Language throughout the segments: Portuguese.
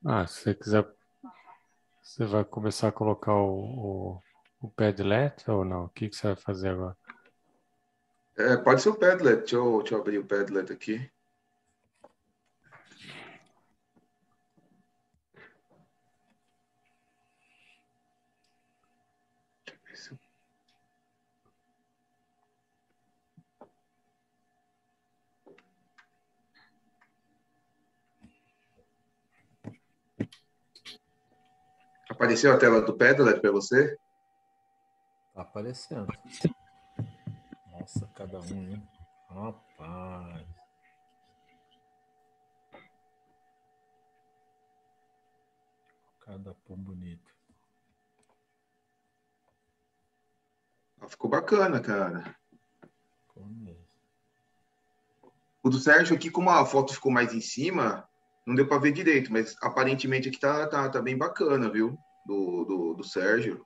Se você quiser, você vai começar a colocar o Padlet ou não? O que que você vai fazer agora? Pode ser o Padlet. Deixa eu abrir o Padlet aqui. Apareceu a tela do Padlet para você? Tá aparecendo. Nossa, cada um, hein? Rapaz. Cada pão bonito. Ficou bacana, cara. Ficou mesmo. O do Sérgio aqui, como a foto ficou mais em cima, não deu para ver direito, mas aparentemente aqui tá bem bacana, viu? Do Sérgio.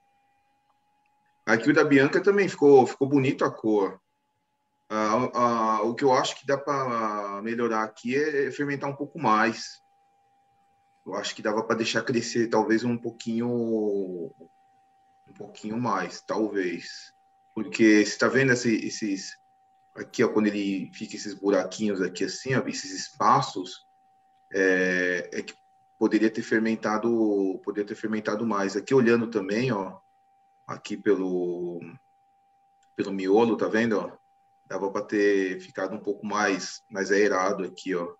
Aqui o da Bianca também ficou bonito a cor. O que eu acho que dá para melhorar aqui é fermentar um pouco mais. Eu acho que dava para deixar crescer talvez um pouquinho mais, talvez. Porque você está vendo esses aqui, ó, quando ele fica esses buraquinhos aqui assim, ó, esses espaços, é que poderia ter fermentado mais. Aqui olhando também, ó, aqui pelo miolo, tá vendo, ó? Dava para ter ficado um pouco mais aerado aqui, ó.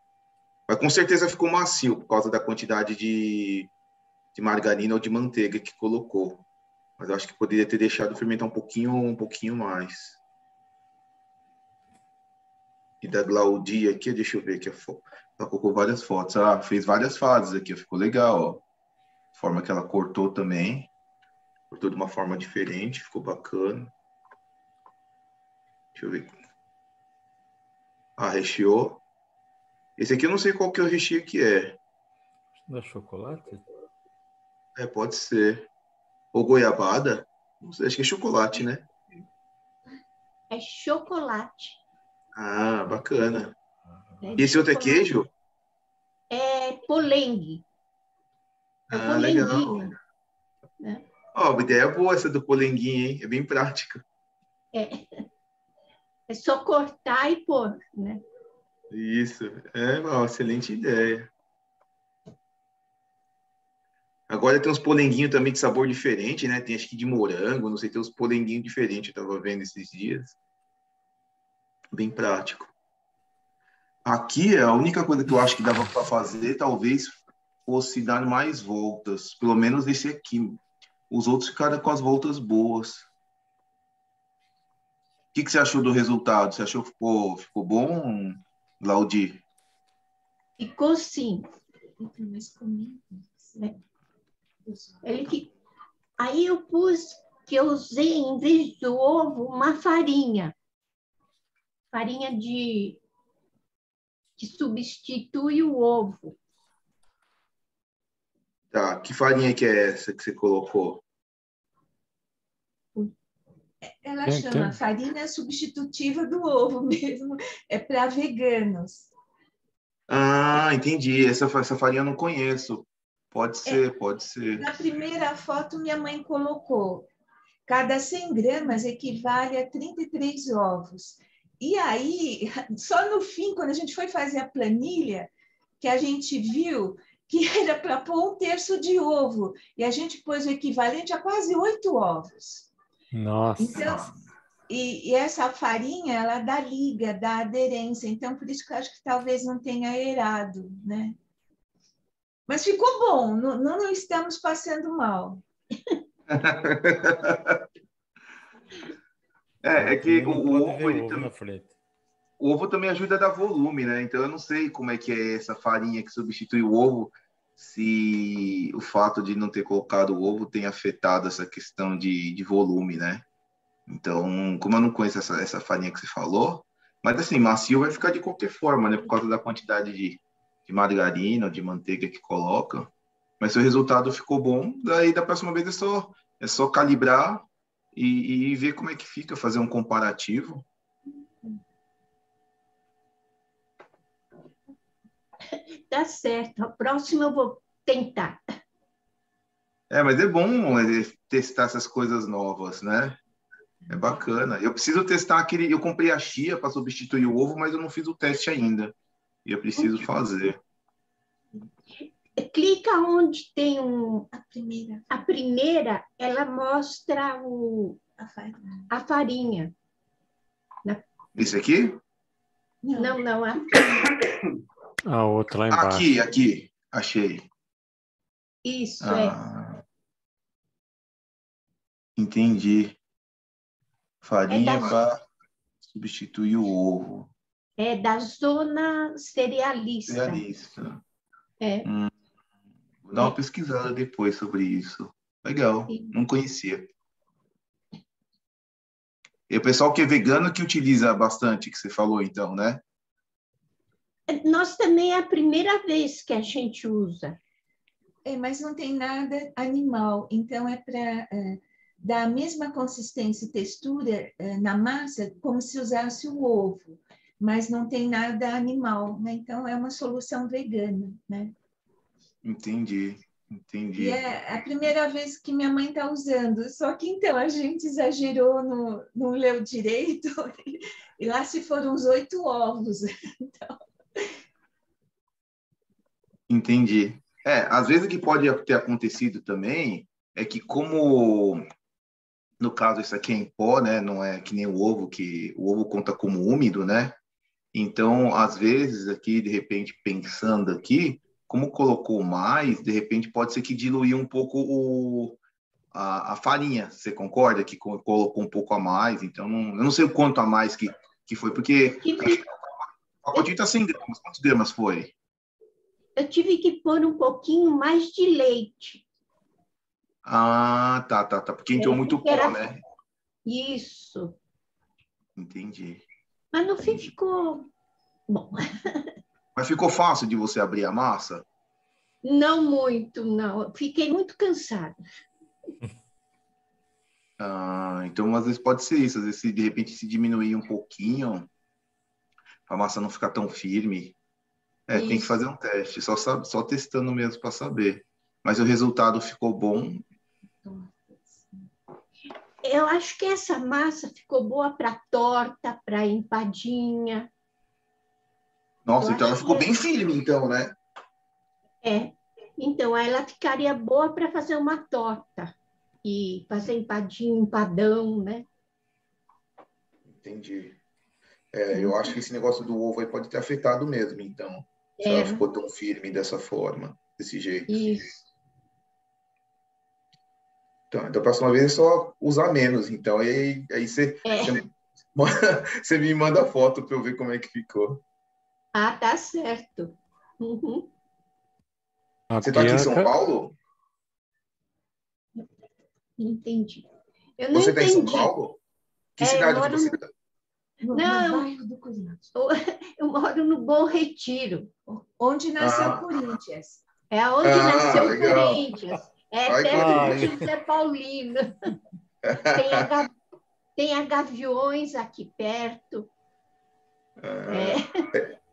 Mas com certeza ficou macio por causa da quantidade de margarina ou de manteiga que colocou. Mas eu acho que poderia ter deixado fermentar um pouquinho mais. E da Glaudia aqui, deixa eu ver aqui a foto. Ela colocou várias fotos. Ah, fez várias fases aqui, ficou legal, ó. A forma que ela cortou também. Cortou de uma forma diferente, ficou bacana. Deixa eu ver. Ah, recheou. Esse aqui eu não sei qual que é o recheio que é. Da chocolate? Pode ser. Ou goiabada. Não sei, acho que é chocolate, né? É chocolate. Ah, bacana. É E esse outro é chocolate. queijo? É polengue. É o Legal. polenguinho. Né? Ó, uma ideia boa essa do polenguinho, hein? É bem prática. É só cortar e pôr, né? Isso. É uma excelente ideia. Agora tem uns polenguinhos também de sabor diferente, né? Tem acho que de morango, não sei, tem uns polenguinhos diferentes, eu tava vendo esses dias. Bem prático. Aqui, a única coisa que eu acho que dava para fazer, talvez, fosse dar mais voltas. Pelo menos esse aqui. Os outros ficaram com as voltas boas. O que você achou do resultado? Você achou que ficou bom, Laudi? Ficou sim. Aí eu pus que eu usei, em vez do ovo, uma farinha. Farinha que substitui o ovo. Tá, que farinha que é essa que você colocou? Ela chama farinha substitutiva do ovo mesmo. É para veganos. Ah, entendi. Essa farinha eu não conheço. Pode ser, pode ser. Na primeira foto, minha mãe colocou: cada 100 gramas equivale a 33 ovos. E aí, só no fim, quando a gente foi fazer a planilha, que a gente viu que era para pôr 1/3 de ovo. E a gente pôs o equivalente a quase 8 ovos. Nossa. Então, e essa farinha, ela dá liga, dá aderência. Então, por isso que eu acho que talvez não tenha aerado, né? Mas ficou bom, não estamos passando mal. É que não o pode ovo, ver o ovo na frente. o ovo também ajuda a dar volume, né? Então eu não sei como é que é essa farinha que substitui o ovo, se o fato de não ter colocado o ovo tem afetado essa questão de volume, né? Então, como eu não conheço essa farinha que você falou, mas assim, macio vai ficar de qualquer forma, né? Por causa da quantidade de margarina ou de manteiga que coloca. Mas se o resultado ficou bom, daí da próxima vez é só calibrar e ver como é que fica, fazer um comparativo. Tá certo. A próxima eu vou tentar. Mas é bom testar essas coisas novas, né? É bacana. Eu preciso testar aquele... Eu comprei a chia para substituir o ovo, mas eu não fiz o teste ainda. E eu preciso fazer. Clica onde tem A primeira, a primeira, ela mostra a farinha. a farinha. Esse aqui? Não, A outra lá embaixo. Aqui. Achei. isso, Entendi. Farinha É para substituir o ovo. É da zona cerealista. Realista. É. Vou dar uma pesquisada depois sobre isso. Legal, Sim. não conhecia. E o pessoal que é vegano que utiliza bastante, que você falou então, né? Nós também é a primeira vez que a gente usa. Mas não tem nada animal, então é para dar a mesma consistência e textura na massa como se usasse o ovo, mas não tem nada animal, né? Então é uma solução vegana, né? Entendi. E é a primeira vez que minha mãe está usando, só que então a gente exagerou, não leu direito, e lá se foram uns 8 ovos. Então... Entendi. Às vezes o que pode ter acontecido também é que como, no caso, isso aqui é em pó, né? Não é que nem o ovo, que o ovo conta como úmido, né? Então, às vezes, aqui, de repente, pensando aqui, como colocou mais, de repente pode ser que diluiu um pouco a farinha. Você concorda que colocou um pouco a mais? Então, eu não sei o quanto a mais que foi, porque a pacotinho está 100 gramas. Quantos gramas foi? Eu tive que pôr um pouquinho mais de leite. Ah, tá. Porque entrou muito pó, né? Isso. Entendi. Mas no fim ficou bom. Mas ficou fácil de você abrir a massa? Não muito, não. Fiquei muito cansada. Então às vezes pode ser isso. Às vezes, de repente, se diminuir um pouquinho, a massa não ficar tão firme. Tem que fazer um teste. Só testando mesmo para saber. Mas o resultado ficou bom. Eu acho que essa massa ficou boa para torta, para empadinha. Nossa, então ela ficou bem firme, então, né? Então ela ficaria boa para fazer uma torta e fazer empadinha, empadão, né? Entendi. Eu acho que esse negócio do ovo aí pode ter afetado mesmo, então. Se ela ficou tão firme dessa forma, desse jeito. Isso. Então, da próxima vez é só usar menos. Então, aí você me manda a foto para eu ver como é que ficou. Tá certo. Uhum. Você está aqui em São Paulo? Entendi. Eu Você está em São Paulo? Que cidade que você está? No bairro do Corinthians. Eu moro no Bom Retiro. Onde nasceu o Corinthians. É onde nasceu o legal. Corinthians. Perto de José Paulino. Tem a Gaviões aqui perto.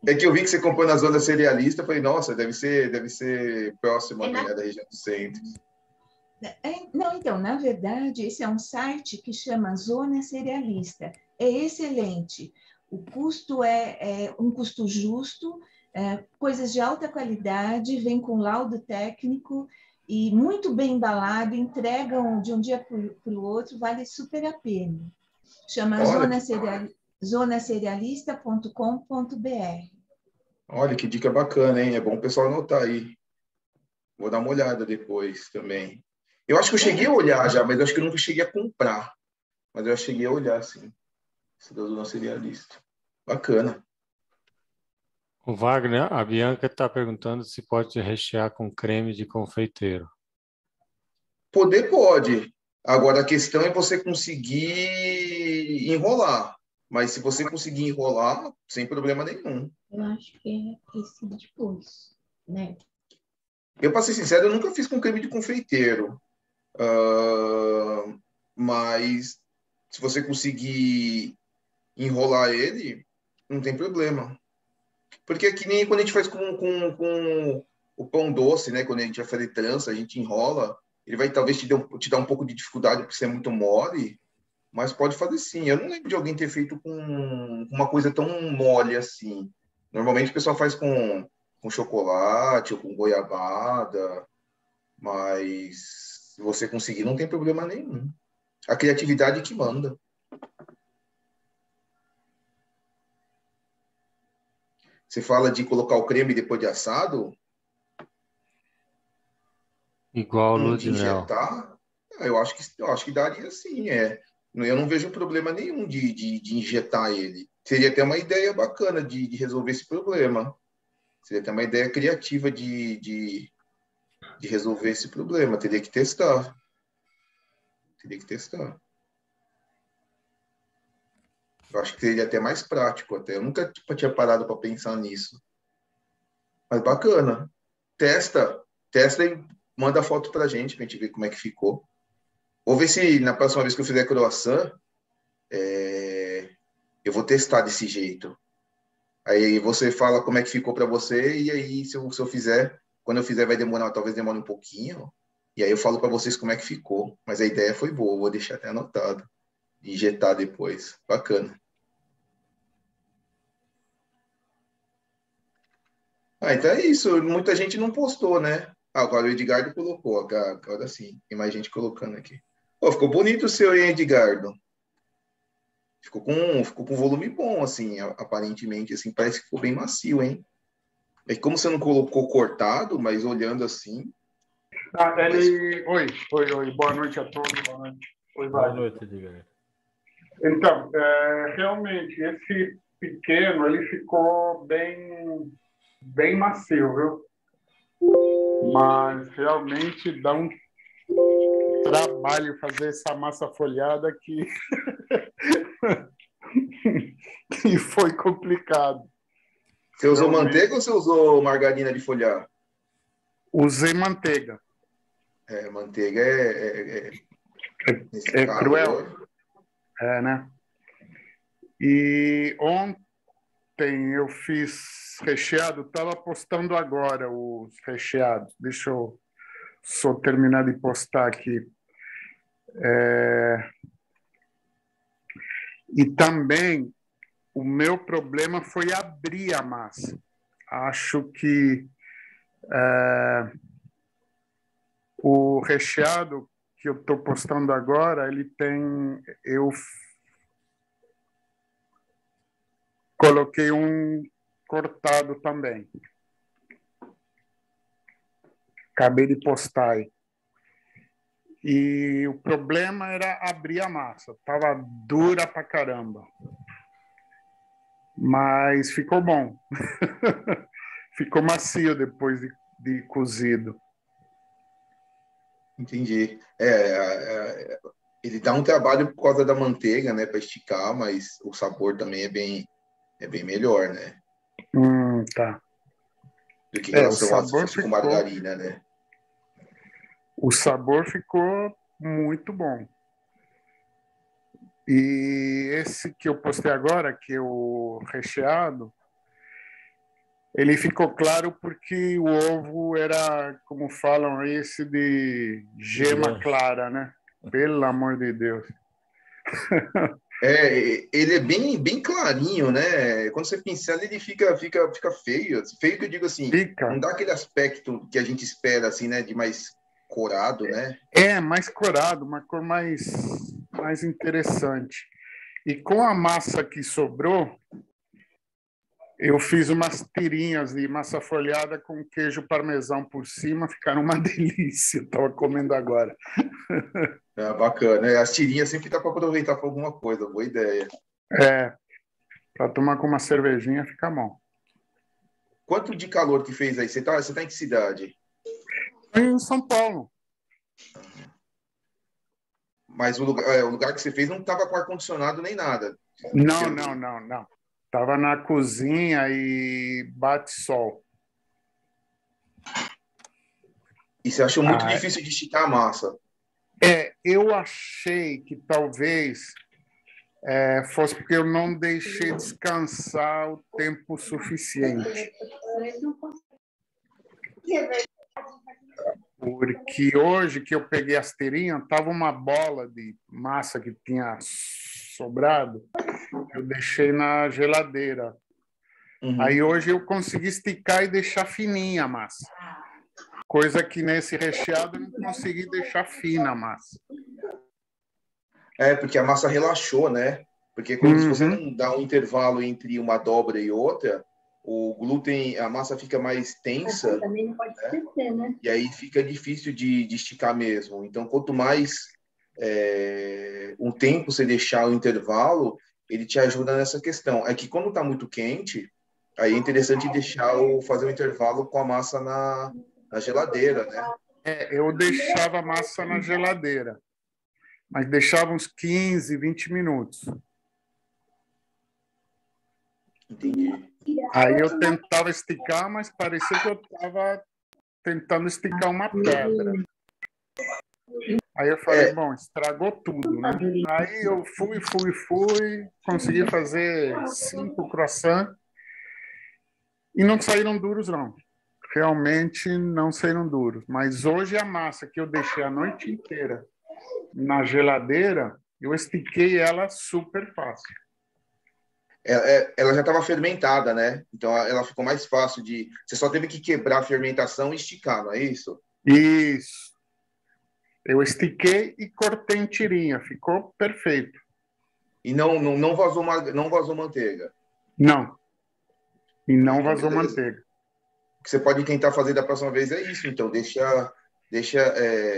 É que eu vi que você comprou na zona cerealista, falei, nossa, deve ser próximo ali, né, da região do centro. Não, então, na verdade, esse é um site que chama Zona Cerealista. É excelente. O custo é um custo justo, coisas de alta qualidade, vem com laudo técnico e muito bem embalado, entregam de um dia para o outro, vale super a pena. Chama zonacerealista.com.br. Olha, que dica bacana, hein? É bom o pessoal anotar aí. Vou dar uma olhada depois também. Eu acho que eu cheguei a olhar já, mas eu acho que eu nunca cheguei a comprar. Mas eu cheguei a olhar, sim. Esse da Zona Cerealista. Bacana. O Wagner, a Bianca está perguntando se pode rechear com creme de confeiteiro. Poder pode. Agora, a questão é você conseguir enrolar. Mas se você conseguir enrolar, sem problema nenhum. Eu acho que é esse depois, né? Eu, para ser sincero, eu nunca fiz com creme de confeiteiro. Mas se você conseguir enrolar ele, não tem problema. Porque é que nem quando a gente faz com o pão doce, né? Quando a gente vai fazer trança, a gente enrola, ele vai talvez te dar um pouco de dificuldade por ser muito mole, mas pode fazer sim. Eu não lembro de alguém ter feito com uma coisa tão mole assim. Normalmente o pessoal faz com chocolate ou com goiabada, mas se você conseguir, não tem problema nenhum. A criatividade que manda. Você fala de colocar o creme depois de assado, Igual lua de de mel. injetar, eu acho que daria sim, é. Eu não vejo problema nenhum de injetar ele. Seria até uma ideia bacana de resolver esse problema. Seria até uma ideia criativa de resolver esse problema. Teria que testar. Teria que testar. Eu acho que seria até mais prático. Até. Eu nunca tinha parado para pensar nisso. Mas bacana. Testa e manda foto para a gente ver como é que ficou. Vou ver se na próxima vez que eu fizer croissant, eu vou testar desse jeito. Aí você fala como é que ficou para você, e aí se eu fizer, quando eu fizer vai demorar, talvez demore um pouquinho, e aí eu falo para vocês como é que ficou. Mas a ideia foi boa, vou deixar até anotado. Injetar depois. Bacana. Então é isso. Muita gente não postou, né? Agora o Edgardo colocou. Agora sim. Tem mais gente colocando aqui. Pô, ficou bonito o seu, hein, Edgardo? Ficou com volume bom, assim, aparentemente. Assim, parece que ficou bem macio, hein? É que como você não colocou cortado, mas olhando assim... Oi, boa noite a todos, boa noite. Oi, Boa Wagner. noite, Edgar. Então, realmente, esse pequeno, ele ficou bem macio, viu? Mas realmente dá um trabalho fazer essa massa folhada que e foi complicado. Você usou manteiga ou você usou margarina de folhar? Usei manteiga. Manteiga nesse É caso, cruel. Né? E ontem eu fiz recheado, estava postando agora os recheados. Deixa eu só terminar de postar aqui. E também o meu problema foi abrir a massa. Acho que o recheado que eu estou postando agora, eu coloquei um cortado também. Acabei de postar aí. E o problema era abrir a massa. Estava dura pra caramba. Mas ficou bom. Ficou macio depois de cozido. Entendi. Ele dá um trabalho por causa da manteiga, né, para esticar, mas o sabor também é bem melhor, né? Tá. Do que em relação a se sabor fosse com margarina, né? O sabor ficou muito bom. E esse que eu postei agora, que é o recheado, ele ficou claro porque o ovo era, como falam, esse de gema clara, né? Pelo amor de Deus. Ele é bem clarinho, né? Quando você pincela, ele fica feio. Feio que eu digo assim, não dá aquele aspecto que a gente espera, assim, né? De mais corado, né? Mais corado, uma cor mais interessante. E com a massa que sobrou, eu fiz umas tirinhas de massa folhada com queijo parmesão por cima, ficaram uma delícia. Estava comendo agora. Bacana. As tirinhas sempre dá para aproveitar para alguma coisa, boa ideia. Para tomar com uma cervejinha fica bom. Quanto de calor que fez aí? Você tá em que cidade? Em São Paulo. Mas o lugar que você fez não estava com ar-condicionado nem nada. Não. Estava na cozinha e bate sol. E você achou muito difícil de esticar a massa? Eu achei que talvez fosse porque eu não deixei descansar o tempo suficiente. Porque hoje que eu peguei as tirinhas, tava uma bola de massa que tinha sobrado, eu deixei na geladeira. Uhum. Aí hoje eu consegui esticar e deixar fininha a massa. Coisa que nesse recheado eu não consegui deixar fina a massa. Porque a massa relaxou, né? Porque quando se você não dá um intervalo entre uma dobra e outra, o glúten, a massa fica mais tensa, também não pode esquecer, né? e aí fica difícil de esticar mesmo. Então, quanto mais um tempo você deixar o intervalo, ele te ajuda nessa questão. É que quando está muito quente, aí é interessante fazer o intervalo com a massa na geladeira, né? Eu deixava a massa na geladeira, mas deixava uns 15, 20 minutos. Entendi. Aí eu tentava esticar, mas parecia que eu estava tentando esticar uma pedra. Aí eu falei, bom, estragou tudo, né? Aí eu fui, consegui fazer 5 croissants e não saíram duros, não. Realmente não saíram duros. Mas hoje a massa que eu deixei a noite inteira na geladeira, eu estiquei ela super fácil. Ela já estava fermentada, né? Então ela ficou mais fácil de... Você só teve que quebrar a fermentação e esticar, não é isso? Isso. Eu estiquei e cortei em tirinha. Ficou perfeito. E não vazou manteiga? Não. E não Então, vazou beleza. manteiga. O que você pode tentar fazer da próxima vez é isso. Então, deixa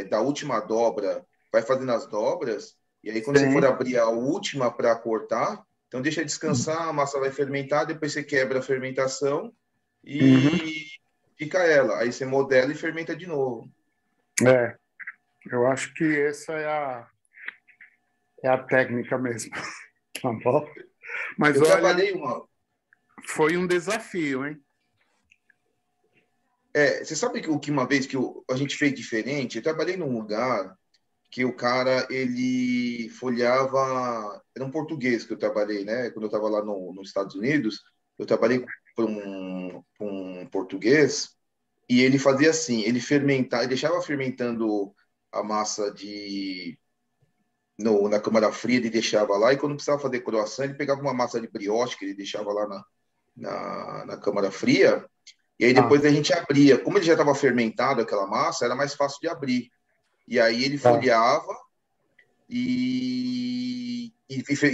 da última dobra, vai fazendo as dobras, e aí quando você for abrir a última para cortar, então deixa descansar, a massa vai fermentar, depois você quebra a fermentação e fica ela. Aí você modela e fermenta de novo. Eu acho que essa é a técnica mesmo. Tá bom? Mas eu olha, trabalhei foi um desafio, hein? Você sabe que uma vez que a gente fez diferente, eu trabalhei num lugar que o cara, ele folheava... Era um português que eu trabalhei, né? Quando eu estava lá nos Estados Unidos, eu trabalhei para um português e ele fazia assim, ele deixava fermentando a massa na câmara fria, ele deixava lá, e quando precisava fazer croissant, ele pegava uma massa de brioche que ele deixava lá na câmara fria, e aí depois a gente abria. Como ele já estava fermentado, aquela massa, era mais fácil de abrir. E aí ele folheava e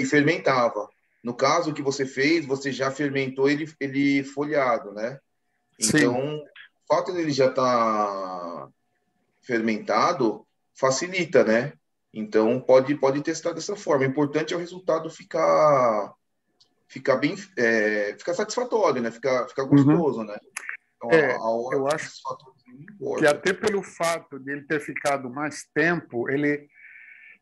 fermentava. No caso que você fez, você já fermentou ele folhado, né? Então, o fato dele já estar fermentado facilita, né? Então, pode testar dessa forma. O importante é o resultado ficar bem, ficar satisfatório, né? Ficar gostoso, né? Então, eu acho que até pelo fato de ele ter ficado mais tempo,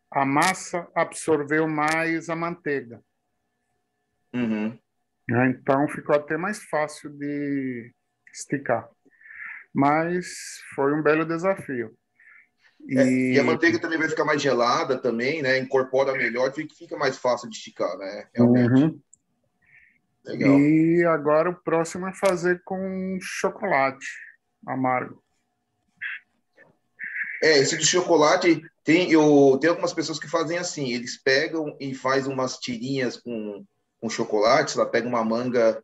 a massa absorveu mais a manteiga. Então, ficou até mais fácil de esticar. Mas foi um belo desafio. E a manteiga também vai ficar mais gelada também, né? Incorpora melhor, fica mais fácil de esticar, né? Realmente. Legal. E agora o próximo é fazer com chocolate amargo. Esse do chocolate, tem algumas pessoas que fazem assim, eles pegam e fazem umas tirinhas com chocolate, ela pega uma manga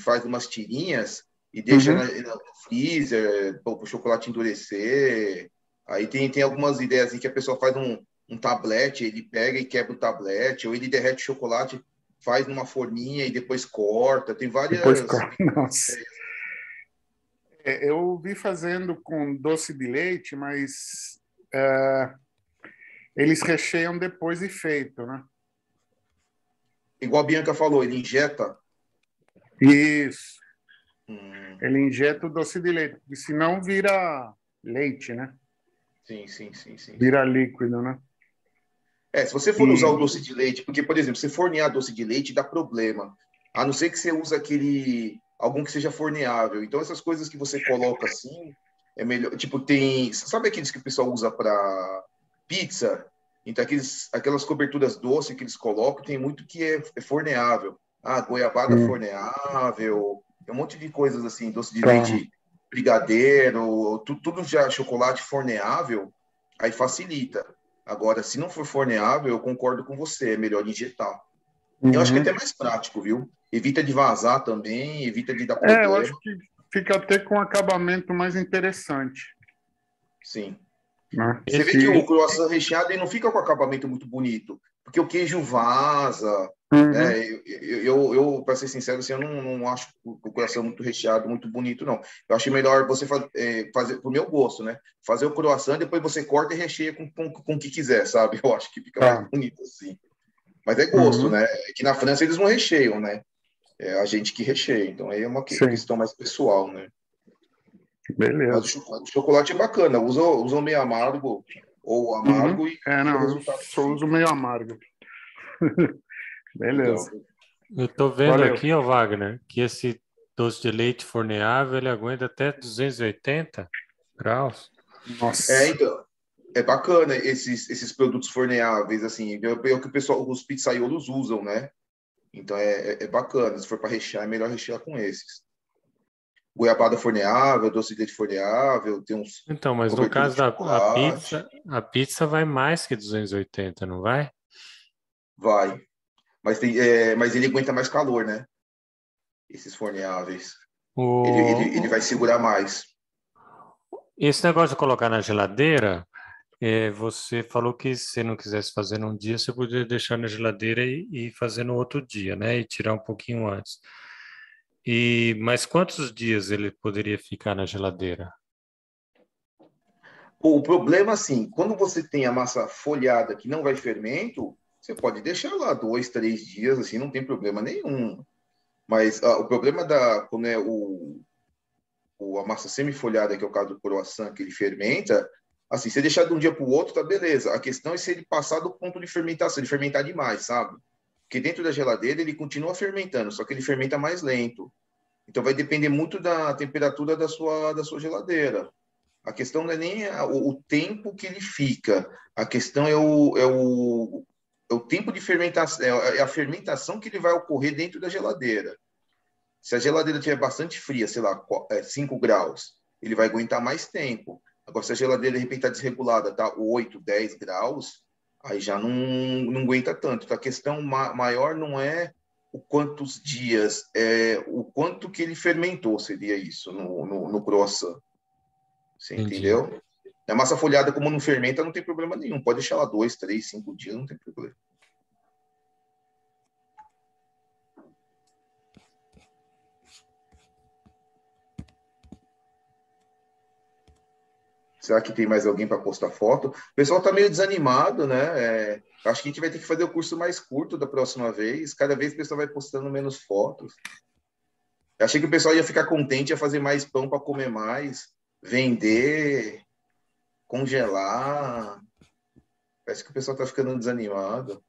faz umas tirinhas e deixa no freezer para o chocolate endurecer. Aí tem algumas ideias assim, que a pessoa faz um tablete, ele pega e quebra o tablete, ou ele derrete o chocolate, faz numa forninha e depois corta. Tem várias... Nossa. Eu vi fazendo com doce de leite, mas eles recheiam depois de feito, né? Igual a Bianca falou, ele injeta? Isso. Ele injeta o doce de leite, porque senão vira leite, né? Sim. Vira líquido, né? Se você for usar o doce de leite, porque, por exemplo, se fornear doce de leite dá problema. A não ser que você use algum que seja forneável. Então, essas coisas que você coloca assim, é melhor. Tipo, sabe aqueles que o pessoal usa para pizza? Então, aquelas coberturas doces que eles colocam, tem muito que é forneável. Goiabada forneável, tem um monte de coisas assim, doce de leite brigadeiro, tudo já chocolate forneável, aí facilita. Agora, se não for forneável, eu concordo com você, é melhor injetar. Eu acho que é Uhum. até mais prático, viu? Evita de vazar também, evita de dar Eu acho problema. que fica até com um acabamento mais interessante, Sim. né? Você vê que o Que, croissant recheado ele não fica com acabamento muito bonito, porque o queijo vaza, uhum. né? Para ser sincero, assim, eu não acho o croissant muito recheado, muito bonito, não. Eu acho melhor você fazer, pro meu gosto, né? Fazer o croissant, depois você corta e recheia com o que quiser, sabe? Eu acho que fica mais Tá. bonito assim. Mas é gosto, Uhum. né? Aqui na França eles não recheiam, né? É a gente que recheia, então aí é uma Sim, questão mais pessoal, né? Mas beleza. o chocolate é bacana, usa o meio amargo ou Uhum. amargo e o Não, eu resultado que só uso fica. meio amargo. Legal. Beleza. Eu tô vendo Valeu. aqui, ó, Wagner, que esse doce de leite forneável, ele aguenta até 280 graus. Nossa. Então, é bacana esses produtos forneáveis, assim, é o que o pessoal, os pizzaiolos usam, né? Então é bacana, se for para rechear, é melhor rechear com esses. Goiabada forneável, doce de leite forneável, tem uns Então, mas no cobertura caso de da chocolate, a pizza vai mais que 280, não vai? vai. Mas ele aguenta mais calor, né? Esses forneáveis. Ele vai segurar mais. Esse negócio de colocar na geladeira, você falou que se não quisesse fazer num dia, você poderia deixar na geladeira e fazer no outro dia, né? E tirar um pouquinho antes. Mas quantos dias ele poderia ficar na geladeira? O problema, assim, quando você tem a massa folhada que não vai fermento, você pode deixar lá 2, 3 dias, assim, não tem problema nenhum. Mas o problema quando é a massa semifolhada, que é o caso do croissant, que ele fermenta, assim, se deixar de um dia para o outro, tá beleza. A questão é se ele passar do ponto de fermentação, ele fermentar demais, sabe? Porque dentro da geladeira ele continua fermentando, só que ele fermenta mais lento. Então vai depender muito da temperatura da sua geladeira. A questão não é nem o tempo que ele fica, a questão é o tempo de fermentação, é a fermentação que ele vai ocorrer dentro da geladeira. Se a geladeira estiver bastante fria, sei lá, 5 graus, ele vai aguentar mais tempo. Agora, se a geladeira de repente está desregulada, tá 8, 10 graus, aí já não aguenta tanto. Então, a questão maior não é o quantos dias, é o quanto que ele fermentou, seria isso, no croissant. Você Entendi. entendeu? A massa folhada, como não fermenta, não tem problema nenhum. Pode deixar lá 2, 3, 5 dias, não tem problema. Será que tem mais alguém para postar foto? O pessoal está meio desanimado, né? Acho que a gente vai ter que fazer o curso mais curto da próxima vez. Cada vez o pessoal vai postando menos fotos. Eu achei que o pessoal ia ficar contente, ia fazer mais pão para comer mais, vender, congelar. Parece que o pessoal está ficando desanimado.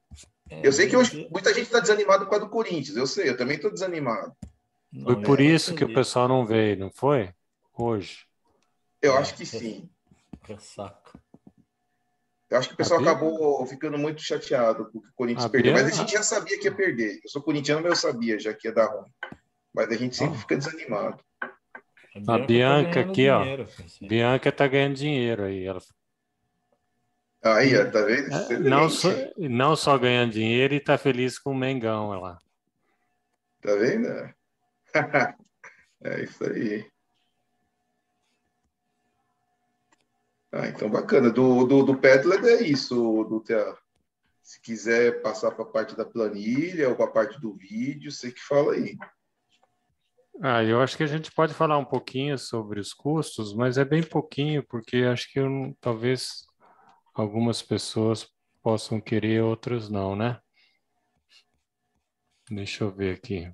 Eu sei que hoje muita gente está desanimado por causa do Corinthians. Eu sei, eu também estou desanimado. Foi Não, eu por tô isso que o feliz. pessoal não veio, não foi? Hoje. Eu acho que sim. Ressaca. Eu acho que o A, pessoal Bi- acabou ficando muito chateado com o que o Corinthians a, perdeu. Mas a Bia- gente já sabia que ia perder. Eu sou corintiano, mas eu sabia já que ia dar ruim. Mas a gente sempre fica desanimado. A a Bianca tá Bianca ganhando aqui, ó. dinheiro com isso aí. Bianca tá ganhando dinheiro aí. Ela, Aí, ó, e, tá vendo? não, só, Excelente. não só ganhando dinheiro e tá feliz com o Mengão lá. Tá vendo? É isso aí. Ah, então bacana. Do Padlet é isso, Dutra. Se quiser passar para a parte da planilha ou para a parte do vídeo, você que fala aí. Eu acho que a gente pode falar um pouquinho sobre os custos, mas é bem pouquinho, porque acho que talvez algumas pessoas possam querer, outras não, né? Deixa eu ver aqui.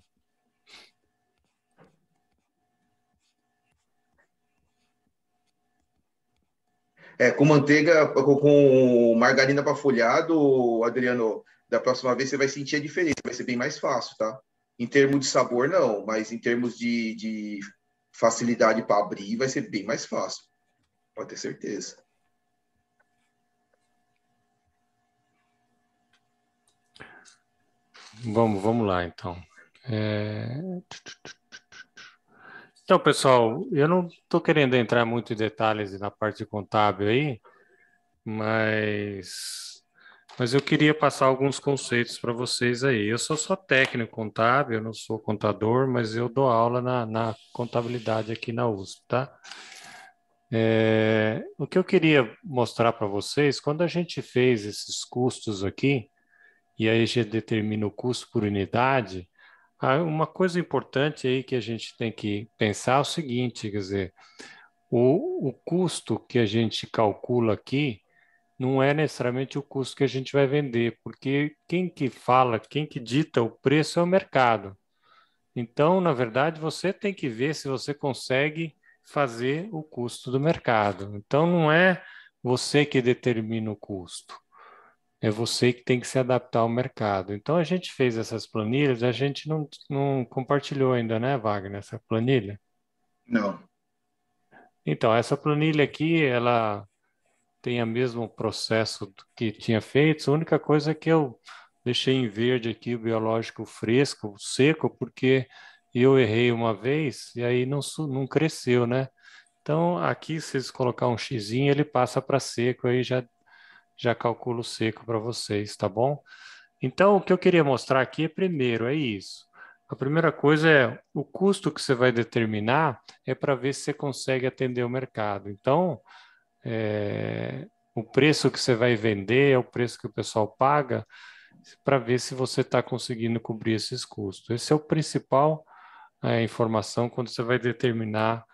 Com manteiga, com margarina para folhado, Adriano, da próxima vez você vai sentir a diferença, vai ser bem mais fácil, tá? Em termos de sabor, não, mas em termos de facilidade para abrir, vai ser bem mais fácil, pode ter certeza. Vamos lá, então. Então, pessoal, eu não estou querendo entrar muito em detalhes na parte contábil aí, mas eu queria passar alguns conceitos para vocês aí. Eu sou só técnico contábil, eu não sou contador, mas eu dou aula na contabilidade aqui na USP, tá? O que eu queria mostrar para vocês, quando a gente fez esses custos aqui, e aí a gente determina o custo por unidade, uma coisa importante aí que a gente tem que pensar é o seguinte, quer dizer, o custo que a gente calcula aqui não é necessariamente o custo que a gente vai vender, porque quem que fala, quem que dita o preço é o mercado. Então, na verdade, você tem que ver se você consegue fazer o custo do mercado. Então, não é você que determina o custo, é você que tem que se adaptar ao mercado. Então, a gente fez essas planilhas, a gente não compartilhou ainda, né, Wagner, essa planilha? Não. Então, essa planilha aqui, ela tem o mesmo processo que tinha feito, a única coisa é que eu deixei em verde aqui o biológico fresco, seco, porque eu errei uma vez e aí não cresceu, né? Então, aqui, se vocês colocar um xizinho, ele passa para seco, aí já calculo seco para vocês, tá bom? Então, o que eu queria mostrar aqui primeiro é isso. A primeira coisa é o custo que você vai determinar é para ver se você consegue atender o mercado. Então, o preço que você vai vender é o preço que o pessoal paga para ver se você está conseguindo cobrir esses custos. Esse é o principal informação quando você vai determinar,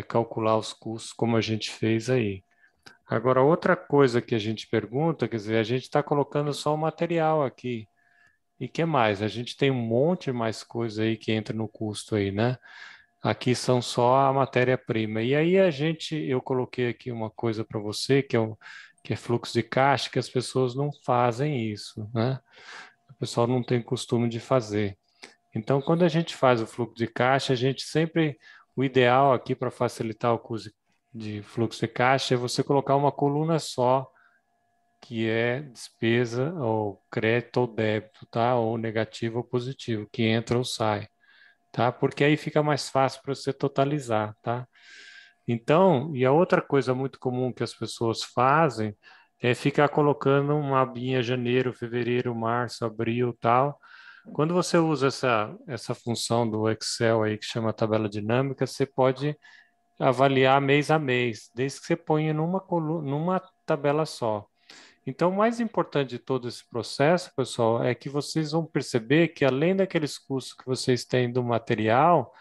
calcular os custos, como a gente fez aí. Agora, outra coisa que a gente pergunta, quer dizer, a gente está colocando só o material aqui. E que mais? A gente tem um monte mais coisa aí que entra no custo aí, né? Aqui são só a matéria-prima. E aí eu coloquei aqui uma coisa para você, que é fluxo de caixa, que as pessoas não fazem isso, né? O pessoal não tem costume de fazer. Então, quando a gente faz o fluxo de caixa, a gente sempre, o ideal aqui para facilitar o custo de fluxo de caixa é você colocar uma coluna só, que é despesa ou crédito ou débito, tá? Ou negativo ou positivo, que entra ou sai, tá? Porque aí fica mais fácil para você totalizar, tá? Então, e a outra coisa muito comum que as pessoas fazem é ficar colocando uma abinha janeiro, fevereiro, março, abril, tal. Quando você usa essa função do Excel aí que chama tabela dinâmica, você pode avaliar mês a mês, desde que você ponha numa tabela só. Então, o mais importante de todo esse processo, pessoal, é que vocês vão perceber que além daqueles custos que vocês têm do material,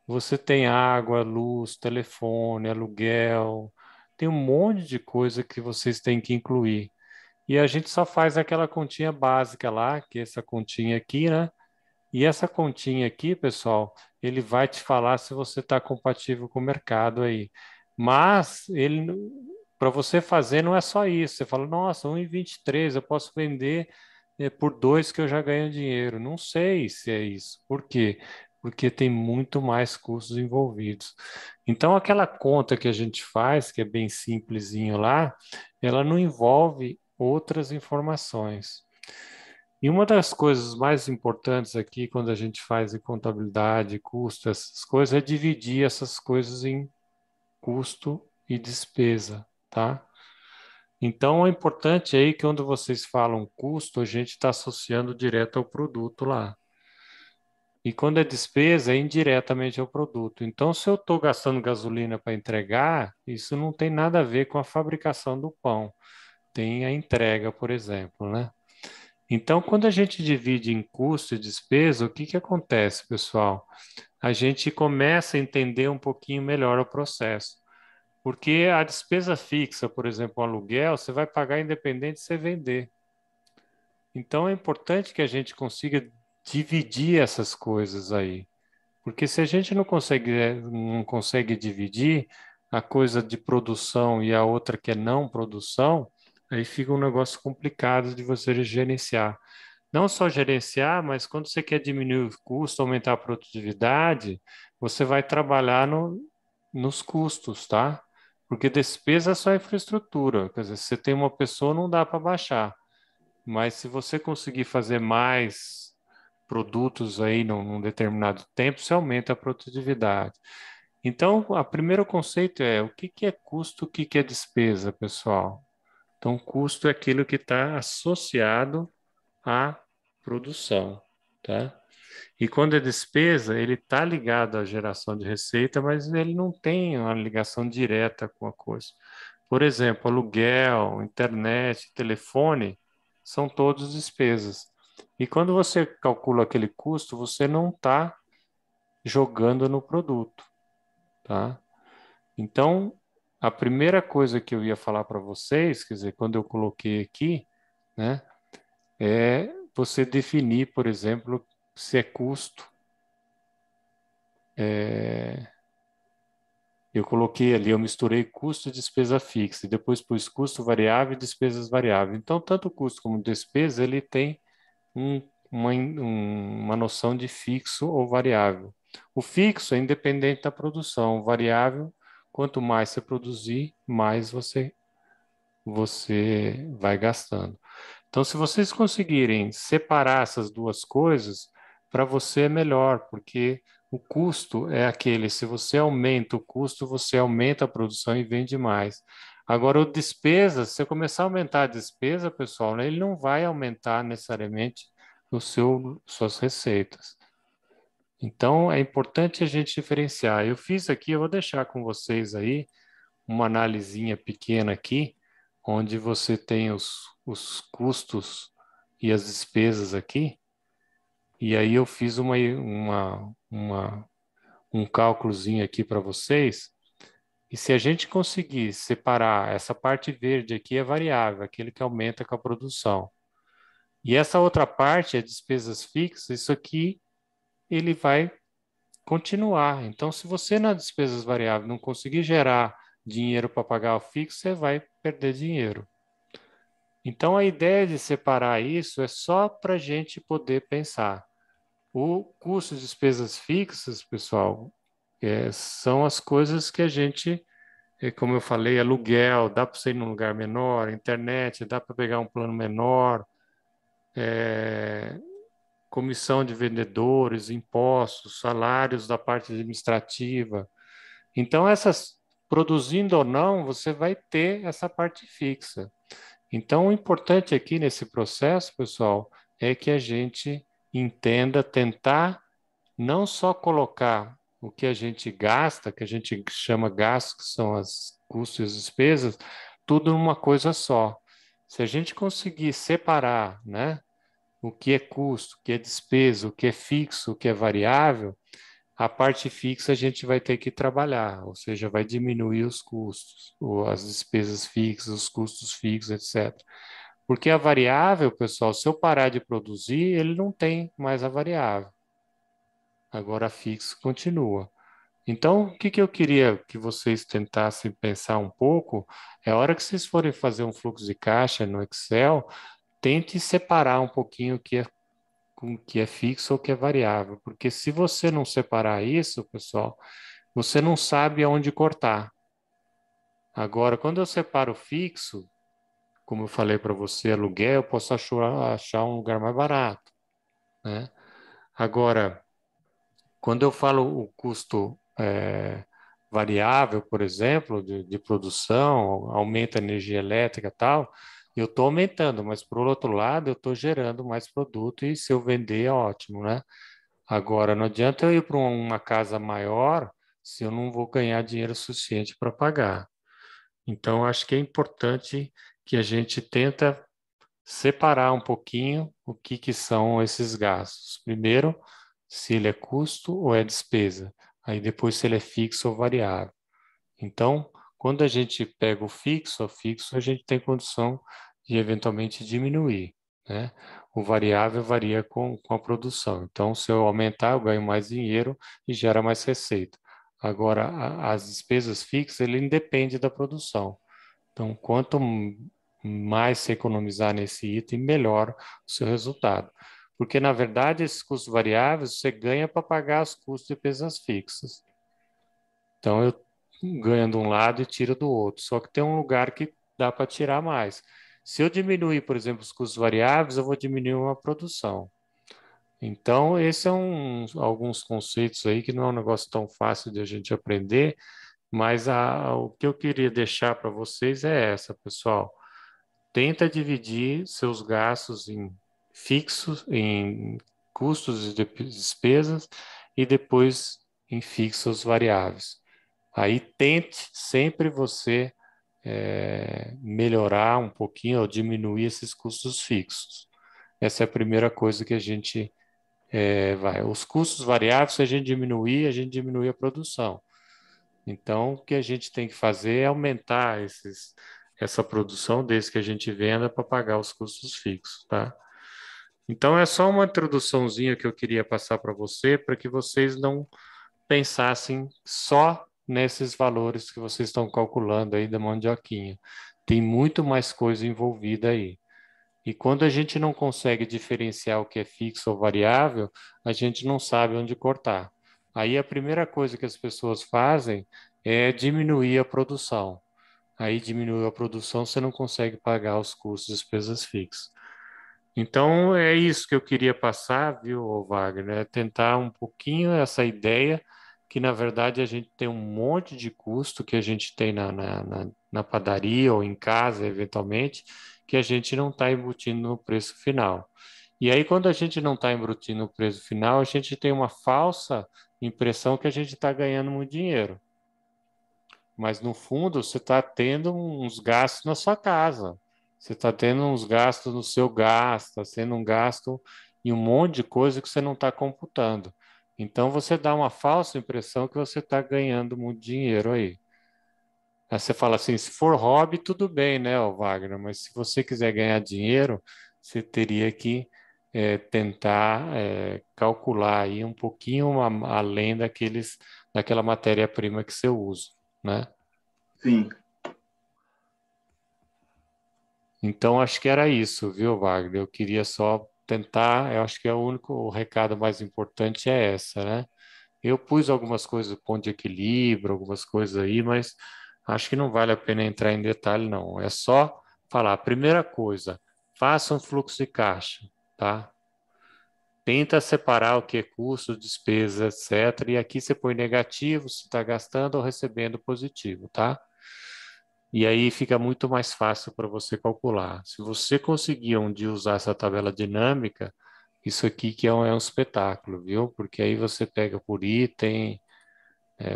você tem água, luz, telefone, aluguel, tem um monte de coisa que vocês têm que incluir. E a gente só faz aquela continha básica lá, que é essa continha aqui, né? E essa continha aqui, pessoal, ele vai te falar se você está compatível com o mercado aí. Mas ele, para você fazer, não é só isso. Você fala, nossa, 1,23 eu posso vender por 2 que eu já ganho dinheiro. Não sei se é isso. Por quê? Porque tem muito mais custos envolvidos. Então, aquela conta que a gente faz, que é bem simplesinho lá, ela não envolve outras informações. E uma das coisas mais importantes aqui, quando a gente faz em contabilidade, custo, essas coisas, é dividir essas coisas em custo e despesa, tá? Então, é importante aí que quando vocês falam custo, a gente está associando direto ao produto lá. E quando é despesa, é indiretamente ao produto. Então, se eu estou gastando gasolina para entregar, isso não tem nada a ver com a fabricação do pão. Tem a entrega, por exemplo, né? Então, quando a gente divide em custo e despesa, o que que acontece, pessoal? A gente começa a entender um pouquinho melhor o processo. Porque a despesa fixa, por exemplo, o aluguel, você vai pagar independente de você vender. Então, é importante que a gente consiga dividir essas coisas aí. Porque se a gente não consegue dividir a coisa de produção e a outra que é não produção, aí fica um negócio complicado de você gerenciar. Não só gerenciar, mas quando você quer diminuir o custo, aumentar a produtividade, você vai trabalhar nos custos, tá? Porque despesa é só infraestrutura. Quer dizer, se você tem uma pessoa, não dá para baixar. Mas se você conseguir fazer mais produtos aí num determinado tempo, você aumenta a produtividade. Então, o primeiro conceito é o que que é custo, o que que é despesa, pessoal? Então, custo é aquilo que está associado à produção, tá? E quando é despesa, ele está ligado à geração de receita, mas ele não tem uma ligação direta com a coisa. Por exemplo, aluguel, internet, telefone, são todos despesas. E quando você calcula aquele custo, você não está jogando no produto, tá? Então, a primeira coisa que eu ia falar para vocês, quer dizer, quando eu coloquei aqui, né, é você definir, por exemplo, se é custo. Eu coloquei ali, eu misturei custo e despesa fixa, e depois pus custo variável e despesas variáveis. Então, tanto custo como despesa, ele tem uma noção de fixo ou variável. O fixo é independente da produção, o variável, quanto mais você produzir, mais você vai gastando. Então, se vocês conseguirem separar essas duas coisas, para você é melhor, porque o custo é aquele, se você aumenta o custo, você aumenta a produção e vende mais. Agora, o despesa, se você começar a aumentar a despesa, pessoal, né, ele não vai aumentar necessariamente suas receitas. Então, é importante a gente diferenciar. Eu fiz aqui, eu vou deixar com vocês aí uma analisinha pequena aqui, onde você tem os custos e as despesas aqui, e aí eu fiz um cálculozinho aqui para vocês, e se a gente conseguir separar, essa parte verde aqui é variável, aquele que aumenta com a produção, e essa outra parte é despesas fixas, isso aqui ele vai continuar. Então, se você nas despesas variáveis não conseguir gerar dinheiro para pagar o fixo, você vai perder dinheiro. Então, a ideia de separar isso é só para a gente poder pensar. O custo de despesas fixas, pessoal, são as coisas que a gente, como eu falei, aluguel, dá para você ir num lugar menor, internet, dá para pegar um plano menor, comissão de vendedores, impostos, salários da parte administrativa. Então, produzindo ou não, você vai ter essa parte fixa. Então, o importante aqui nesse processo, pessoal, é que a gente entenda, tentar não só colocar o que a gente gasta, que a gente chama gastos, que são as custos e as despesas, tudo numa coisa só. Se a gente conseguir separar, né, o que é custo, o que é despesa, o que é fixo, o que é variável, a parte fixa a gente vai ter que trabalhar, ou seja, vai diminuir os custos, ou as despesas fixas, os custos fixos, etc. Porque a variável, pessoal, se eu parar de produzir, ele não tem mais a variável. Agora a fixa continua. Então, o que que eu queria que vocês tentassem pensar um pouco, é a hora que vocês forem fazer um fluxo de caixa no Excel, tente separar um pouquinho o que é fixo ou o que é variável, porque se você não separar isso, pessoal, você não sabe aonde cortar. Agora, quando eu separo fixo, como eu falei para você, aluguel, eu posso achar um lugar mais barato, né? Agora, quando eu falo o custo variável, por exemplo, de produção, aumenta a energia elétrica e tal, eu estou aumentando, mas por outro lado, eu estou gerando mais produto e se eu vender é ótimo, né? Agora, não adianta eu ir para uma casa maior se eu não vou ganhar dinheiro suficiente para pagar. Então, acho que é importante que a gente tenta separar um pouquinho o que que são esses gastos. Primeiro, se ele é custo ou é despesa. Aí depois se ele é fixo ou variável. Então, quando a gente pega o fixo, a gente tem condição de eventualmente diminuir, né? O variável varia com a produção. Então, se eu aumentar, eu ganho mais dinheiro e gera mais receita. Agora, as despesas fixas, ele independe da produção. Então, quanto mais você economizar nesse item, melhor o seu resultado. Porque, na verdade, esses custos variáveis você ganha para pagar os custos de despesas fixas. Então, eu ganho de um lado e tiro do outro. Só que tem um lugar que dá para tirar mais. Se eu diminuir, por exemplo, os custos variáveis, eu vou diminuir uma produção. Então, esses são alguns conceitos aí que não é um negócio tão fácil de a gente aprender, mas o que eu queria deixar para vocês é essa, pessoal. Tenta dividir seus gastos em fixos, em custos e despesas, e depois em fixos variáveis. Aí tente sempre você melhorar um pouquinho ou diminuir esses custos fixos. Essa é a primeira coisa que a gente vai. Os custos variáveis, se a gente diminui a produção. Então, o que a gente tem que fazer é aumentar essa produção desde que a gente venda para pagar os custos fixos, tá? Então, é só uma introduçãozinha que eu queria passar para você, para que vocês não pensassem só nesses valores que vocês estão calculando aí da mandioquinha. Tem muito mais coisa envolvida aí. E quando a gente não consegue diferenciar o que é fixo ou variável, a gente não sabe onde cortar. Aí a primeira coisa que as pessoas fazem é diminuir a produção. Aí diminuiu a produção, você não consegue pagar os custos e despesas fixas. Então é isso que eu queria passar, viu, Wagner? É tentar um pouquinho essa ideia que, na verdade, a gente tem um monte de custo que a gente tem na padaria ou em casa, eventualmente, que a gente não está embutindo no preço final. E aí, quando a gente não está embutindo no preço final, a gente tem uma falsa impressão que a gente está ganhando muito dinheiro. Mas, no fundo, você está tendo uns gastos na sua casa. Você está tendo uns gastos no seu gasto, está sendo um gasto em um monte de coisa que você não está computando. Então, você dá uma falsa impressão que você está ganhando muito dinheiro aí. Aí você fala assim, se for hobby, tudo bem, né, Wagner? Mas se você quiser ganhar dinheiro, você teria que tentar calcular aí um pouquinho além daquela matéria-prima que você usa, né? Sim. Então, acho que era isso, viu, Wagner? Eu queria só tentar, eu acho que o recado mais importante é essa, né? Eu pus algumas coisas, ponto de equilíbrio, algumas coisas aí, mas acho que não vale a pena entrar em detalhe, não. É só falar, primeira coisa, faça um fluxo de caixa, tá? Tenta separar o que é custo, despesa, etc. E aqui você põe negativo, se está gastando ou recebendo positivo, tá? E aí fica muito mais fácil para você calcular. Se você conseguir um dia usar essa tabela dinâmica, isso aqui que é um espetáculo, viu? Porque aí você pega por item,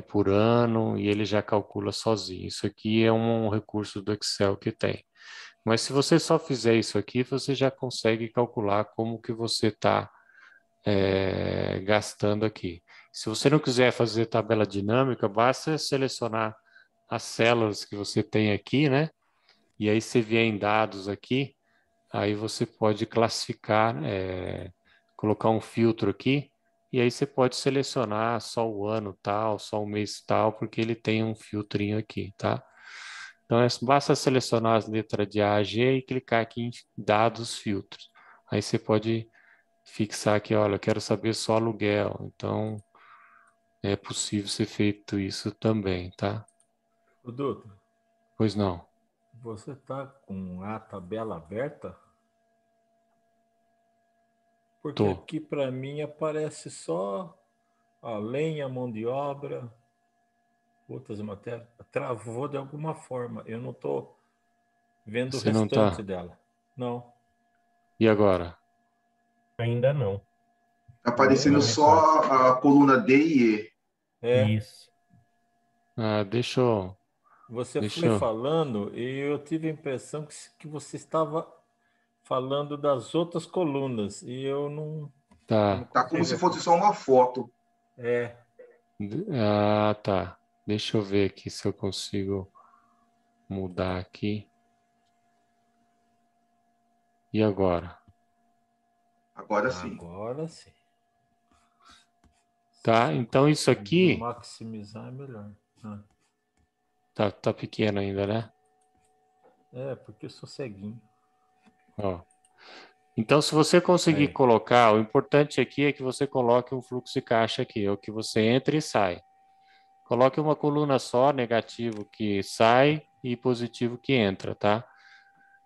por ano, e ele já calcula sozinho. Isso aqui é um recurso do Excel que tem. Mas se você só fizer isso aqui, você já consegue calcular como que você está gastando aqui. Se você não quiser fazer tabela dinâmica, basta selecionar as células que você tem aqui, né? E aí você vier em dados aqui, aí você pode classificar, colocar um filtro aqui, e aí você pode selecionar só o ano tal, só o mês tal, porque ele tem um filtrinho aqui, tá? Então, basta selecionar as letras de A a G e clicar aqui em dados filtros. Aí você pode fixar aqui, olha, eu quero saber só aluguel. Então, é possível ser feito isso também, tá? Ô, doutor, Pois não. você tá com a tabela aberta? Porque Tô. aqui para mim aparece só a lenha, mão de obra, outras matérias. Travou de alguma forma. Eu não estou vendo o Você não restante tá. dela. Não. E agora? Ainda não. Tá Também aparecendo Não não. reparo. só a coluna D e E. É. Isso. Ah, deixa eu. Você Deixa foi eu. falando e eu tive a impressão que você estava falando das outras colunas e eu não Tá. Tá como se consigo. fosse só uma foto. É, Ah, tá. Deixa eu ver aqui se eu consigo mudar aqui. E agora? Agora sim. agora sim. Tá, Se eu então isso conseguir aqui maximizar é melhor. Ah, tá pequeno ainda, né? porque eu sou ceguinho. Ó. Então, se você conseguir Aí. colocar, o importante aqui é que você coloque um fluxo de caixa aqui, é o que você entra e sai. Coloque uma coluna só, negativo que sai e positivo que entra, tá?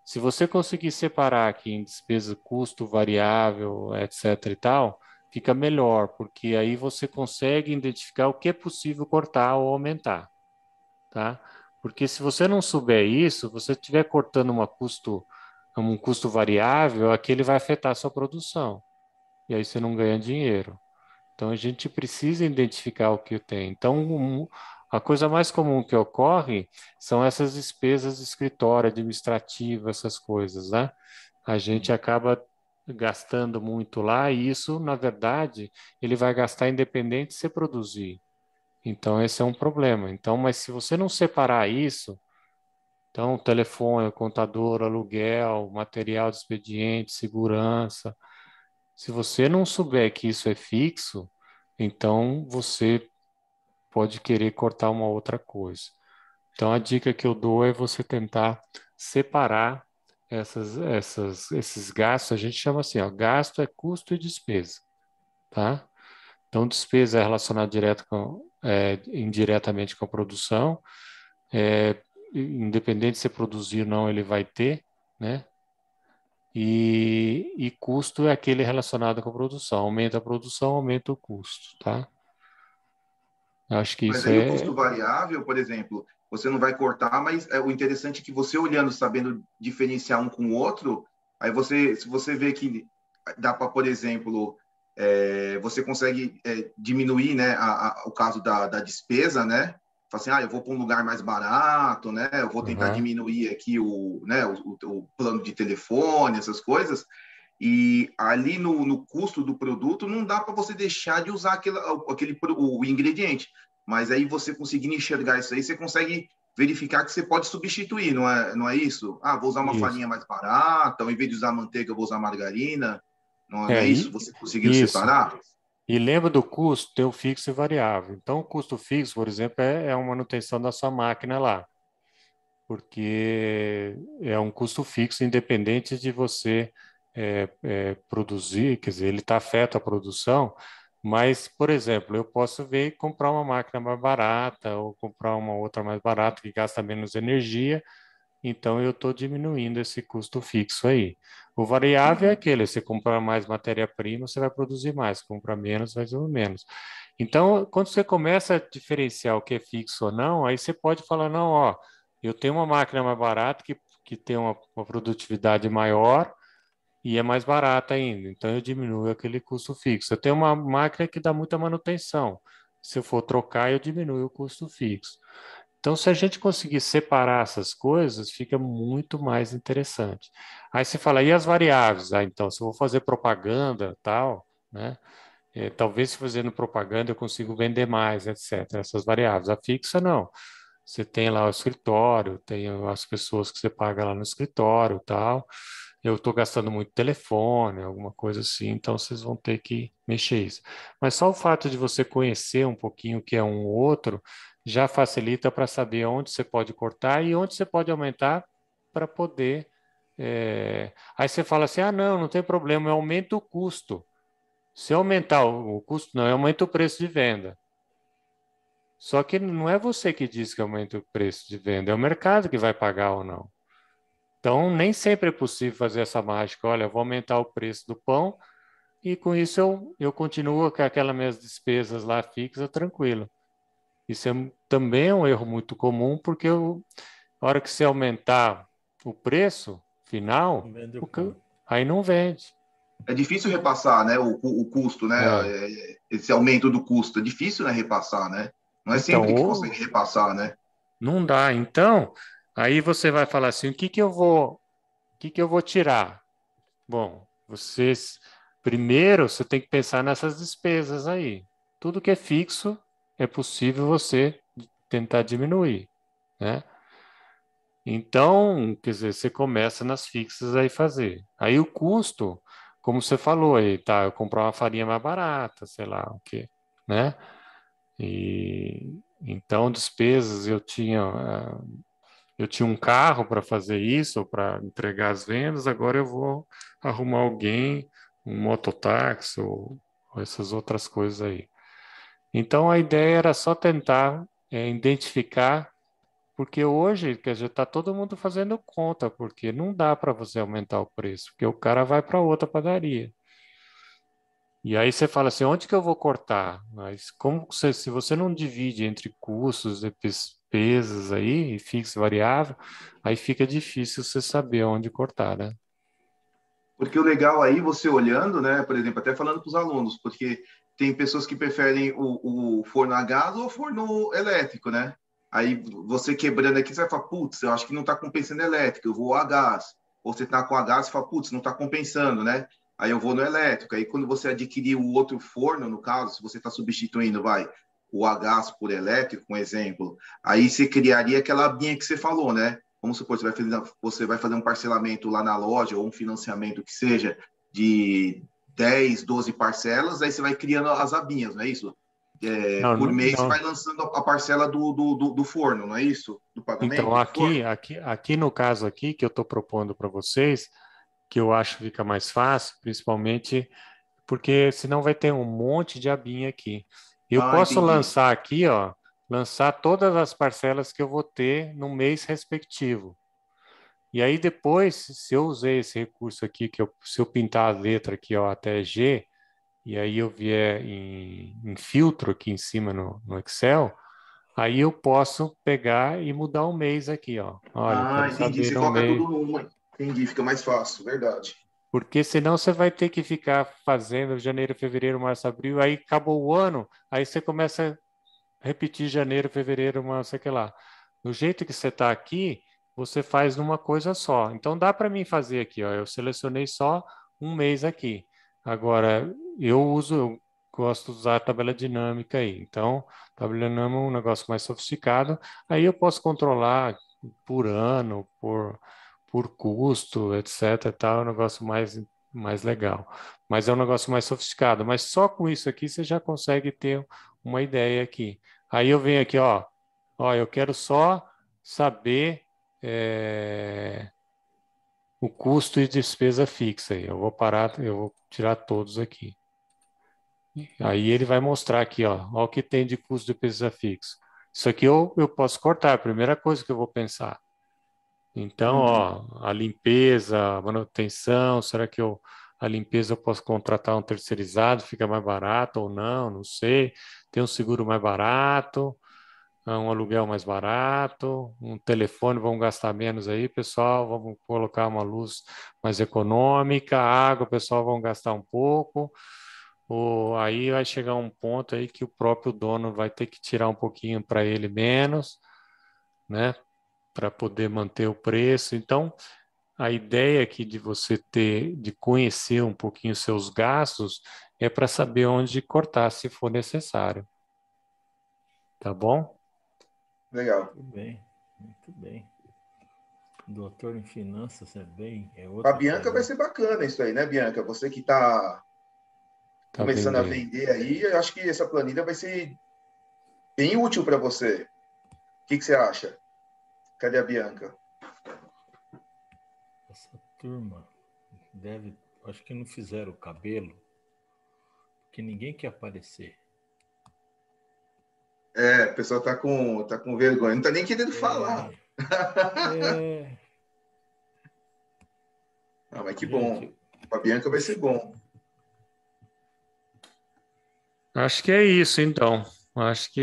Se você conseguir separar aqui em despesa, custo, variável, etc e tal, fica melhor, porque aí você consegue identificar o que é possível cortar ou aumentar, tá? Porque se você não souber isso, você estiver cortando um custo variável, aquele vai afetar a sua produção, e aí você não ganha dinheiro. Então a gente precisa identificar o que tem. Então, a coisa mais comum que ocorre são essas despesas de escritório, administrativa, essas coisas, né? A gente acaba gastando muito lá e isso, na verdade, ele vai gastar independente de você produzir. Então, esse é um problema. Então, mas se você não separar isso, então, telefone, contador, aluguel, material de expediente, segurança, se você não souber que isso é fixo, então você pode querer cortar uma outra coisa. Então, a dica que eu dou é você tentar separar esses gastos. A gente chama assim, ó, gasto é custo e despesa, tá? Então, despesa é relacionada indiretamente com a produção. Independente de você produzir ou não, ele vai ter, né? E custo é aquele relacionado com a produção. Aumenta a produção, aumenta o custo, tá? Eu acho que Mas isso aí o é custo variável, por exemplo, você não vai cortar, mas o interessante é que você olhando, sabendo diferenciar um com o outro, aí se você vê que dá para, por exemplo, você consegue diminuir, né, o caso da despesa, né? Fala assim, eu vou para um lugar mais barato, né? Eu vou tentar Uhum. diminuir aqui né, o plano de telefone, essas coisas. E ali no custo do produto não dá para você deixar de usar o ingrediente. Mas aí você conseguindo enxergar isso aí, você consegue verificar que você pode substituir, não é isso? Vou usar uma Isso. farinha mais barata, ao invés de usar manteiga, eu vou usar margarina. Não é É, isso? Você conseguindo isso. separar? E lembra do custo, tem o fixo e variável. Então, o custo fixo, por exemplo, é a manutenção da sua máquina lá, porque é um custo fixo independente de você produzir, quer dizer, ele está afeto à produção, mas, por exemplo, eu posso ver e comprar uma máquina mais barata ou comprar uma outra mais barata que gasta menos energia, então eu estou diminuindo esse custo fixo aí. O variável é aquele, você comprar mais matéria-prima, você vai produzir mais, comprar menos, vai produzir menos. Então, quando você começa a diferenciar o que é fixo ou não, aí você pode falar, não, ó, eu tenho uma máquina mais barata que tem uma produtividade maior e é mais barata ainda, então eu diminuo aquele custo fixo. Eu tenho uma máquina que dá muita manutenção, se eu for trocar, eu diminuo o custo fixo. Então, se a gente conseguir separar essas coisas, fica muito mais interessante. Aí você fala, e as variáveis? Então, se eu vou fazer propaganda, tal, né? Talvez fazendo propaganda eu consigo vender mais, etc. Essas variáveis. A fixa, não. Você tem lá o escritório, tem as pessoas que você paga lá no escritório, tal. Eu estou gastando muito telefone, alguma coisa assim, então vocês vão ter que mexer isso. Mas só o fato de você conhecer um pouquinho o que é um ou outro já facilita para saber onde você pode cortar e onde você pode aumentar para poder. Aí você fala assim: não, não tem problema, eu aumento o custo. Se eu aumentar o custo, não, eu aumento o preço de venda. Só que não é você que diz que aumenta o preço de venda, é o mercado que vai pagar ou não. Então, nem sempre é possível fazer essa mágica. Olha, eu vou aumentar o preço do pão e com isso eu continuo com aquelas minhas despesas lá fixas, tranquilo. Isso também é um erro muito comum, porque a hora que você aumentar o preço final, Vende o pão. aí não vende. É difícil repassar, né, o custo, né, É. esse aumento do custo. É difícil, né, repassar, né? Não é sempre que Então, consegue repassar, né? não dá. Então, aí você vai falar assim, o que que eu vou tirar? Bom, primeiro você tem que pensar nessas despesas aí. Tudo que é fixo é possível você tentar diminuir, né? Então, quer dizer, você começa nas fixas aí fazer. Aí o custo, como você falou aí, tá? Eu comprar uma farinha mais barata, sei lá o quê, né? E então despesas eu tinha um carro para fazer isso, para entregar as vendas, agora eu vou arrumar alguém, um mototáxi ou essas outras coisas aí. Então a ideia era só tentar identificar, porque hoje, quer dizer, está todo mundo fazendo conta, porque não dá para você aumentar o preço, porque o cara vai para outra padaria. E aí você fala assim, onde que eu vou cortar? Mas como você, se você não divide entre custos e despesas aí, e fixo e variável, aí fica difícil você saber onde cortar, né? Porque o legal aí, você olhando, né, por exemplo, até falando para os alunos, porque tem pessoas que preferem o forno a gás ou o forno elétrico, né? Aí você quebrando aqui, você vai falar, putz, eu acho que não está compensando elétrico, eu vou a gás. Ou você está com a gás e fala, putz, não está compensando, né? Aí eu vou no elétrico. Aí quando você adquirir o outro forno, no caso, se você está substituindo, vai, o a gás por elétrico, um exemplo, aí você criaria aquela abinha que você falou, né? Vamos supor, você vai fazer um parcelamento lá na loja ou um financiamento que seja de 10, 12 parcelas, aí você vai criando as abinhas, não é isso? Não, Por mês você não. vai lançando a parcela do forno, não é isso? Do Então, pagamento do forno? aqui no caso aqui que eu estou propondo para vocês, que eu acho que fica mais fácil, principalmente porque senão vai ter um monte de abinha aqui. Eu Ah, posso entendi. lançar aqui, ó, lançar todas as parcelas que eu vou ter no mês respectivo. E aí depois, se eu usei esse recurso aqui, se eu pintar a letra aqui, ó, até G, e aí eu vier em filtro aqui em cima no Excel, aí eu posso pegar e mudar o mês aqui, ó. Olha, eu Ah, quero entendi. saber Você no coloca mês. tudo numa. Entendi, fica mais fácil, verdade. Porque senão você vai ter que ficar fazendo janeiro, fevereiro, março, abril, aí acabou o ano, aí você começa a repetir janeiro, fevereiro, março, sei que lá. Do jeito que você está aqui, você faz numa coisa só. Então dá para mim fazer aqui, ó. Eu selecionei só um mês aqui. Agora, eu gosto de usar a tabela dinâmica aí. Então, tabela dinâmica é um negócio mais sofisticado. Aí eu posso controlar por ano, por custo, etc. e tal, é um negócio mais legal. Mas é um negócio mais sofisticado. Mas só com isso aqui você já consegue ter uma ideia aqui. Aí eu venho aqui, ó, eu quero só saber o custo e despesa fixa. Aí. Eu vou parar, eu vou tirar todos aqui. Aí ele vai mostrar aqui, ó o que tem de custo de despesa fixa. Isso aqui eu posso cortar, é a primeira coisa que eu vou pensar. Então, Uhum. ó, a limpeza, a manutenção, será que a limpeza eu posso contratar um terceirizado, fica mais barato ou não? Não sei. Tem um seguro mais barato, um aluguel mais barato, um telefone, vamos gastar menos aí, pessoal, vamos colocar uma luz mais econômica, água, pessoal, vamos gastar um pouco. Ou aí vai chegar um ponto aí que o próprio dono vai ter que tirar um pouquinho para ele menos, né? Para poder manter o preço. Então, a ideia aqui de você ter, de conhecer um pouquinho seus gastos, é para saber onde cortar se for necessário. Tá bom? Legal. Muito bem, muito bem. Doutor em finanças é Para a outra Bianca vai pegada. ser bacana isso aí, né, Bianca? Você que está Tá começando a vendendo. vender aí, eu acho que essa planilha vai ser bem útil para você. O que você acha? Cadê a Bianca? Essa turma deve, acho que não fizeram o cabelo, porque ninguém quer aparecer. O pessoal tá com vergonha, não tá nem querendo falar. É, Ah, mas que bom. gente, Para a Bianca vai ser bom. Acho que é isso, então. Acho que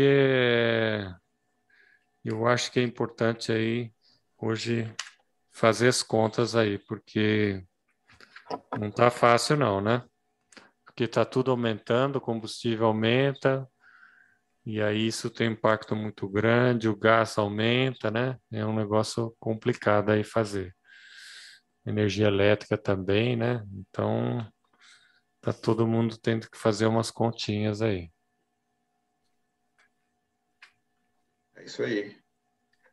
eu acho que é importante aí hoje fazer as contas aí, porque não tá fácil não, né? Porque tá tudo aumentando, o combustível aumenta, e aí isso tem um impacto muito grande, o gás aumenta, né? É um negócio complicado aí fazer. Energia elétrica também, né? Então, tá todo mundo tendo que fazer umas continhas aí. É isso aí.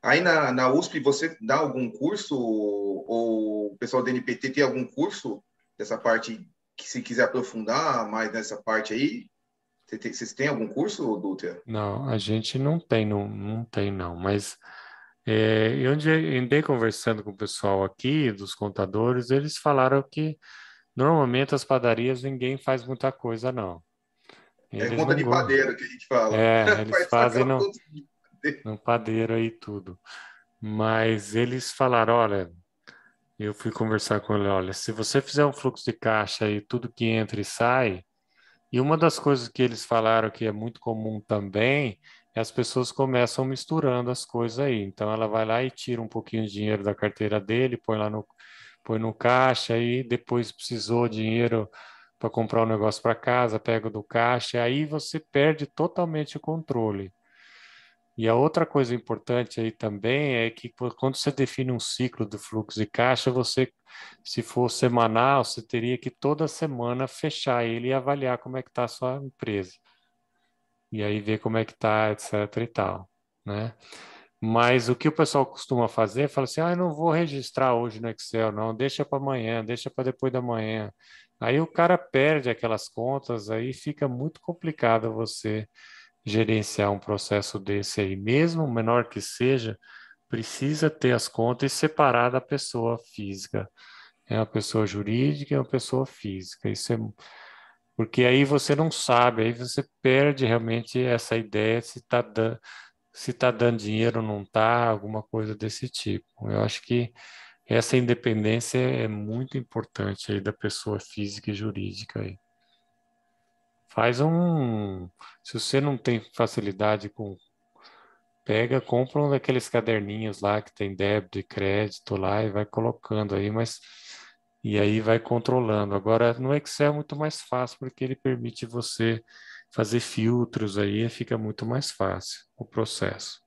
Aí na USP você dá algum curso ou o pessoal do NPT tem algum curso dessa parte que se quiser aprofundar mais nessa parte aí? Vocês têm algum curso, Dutra? Não, a gente não tem não, mas eu andei conversando com o pessoal aqui, dos contadores, eles falaram que normalmente as padarias ninguém faz muita coisa, não. É Eles conta não de gostam. padeiro que a gente fala. Eles Faz só fazem aquela conta de padeiro. no padeiro aí tudo. Mas eles falaram, olha, eu fui conversar com ele, olha, se você fizer um fluxo de caixa aí, tudo que entra e sai, E uma das coisas que eles falaram que é muito comum também é as pessoas começam misturando as coisas aí. Então ela vai lá e tira um pouquinho de dinheiro da carteira dele, põe no caixa e depois precisou dinheiro para comprar um negócio para casa, pega do caixa, aí você perde totalmente o controle. E a outra coisa importante aí também é que quando você define um ciclo do fluxo de caixa, você, se for semanal, você teria que toda semana fechar ele e avaliar como é que está a sua empresa. E aí ver como é que está, etc e tal, né? Mas o que o pessoal costuma fazer é falar assim, eu não vou registrar hoje no Excel, não, deixa para amanhã, deixa para depois da manhã. Aí o cara perde aquelas contas, aí fica muito complicado você gerenciar um processo desse aí, mesmo menor que seja, precisa ter as contas separadas da pessoa física. É uma pessoa jurídica e uma pessoa física. Isso é porque aí você não sabe, aí você perde realmente essa ideia se tá dando dinheiro ou não tá, alguma coisa desse tipo. Eu acho que essa independência é muito importante aí da pessoa física e jurídica aí. Se você não tem facilidade com compra um daqueles caderninhos lá que tem débito e crédito lá e vai colocando aí, mas e aí vai controlando. Agora no Excel é muito mais fácil porque ele permite você fazer filtros aí, fica muito mais fácil o processo.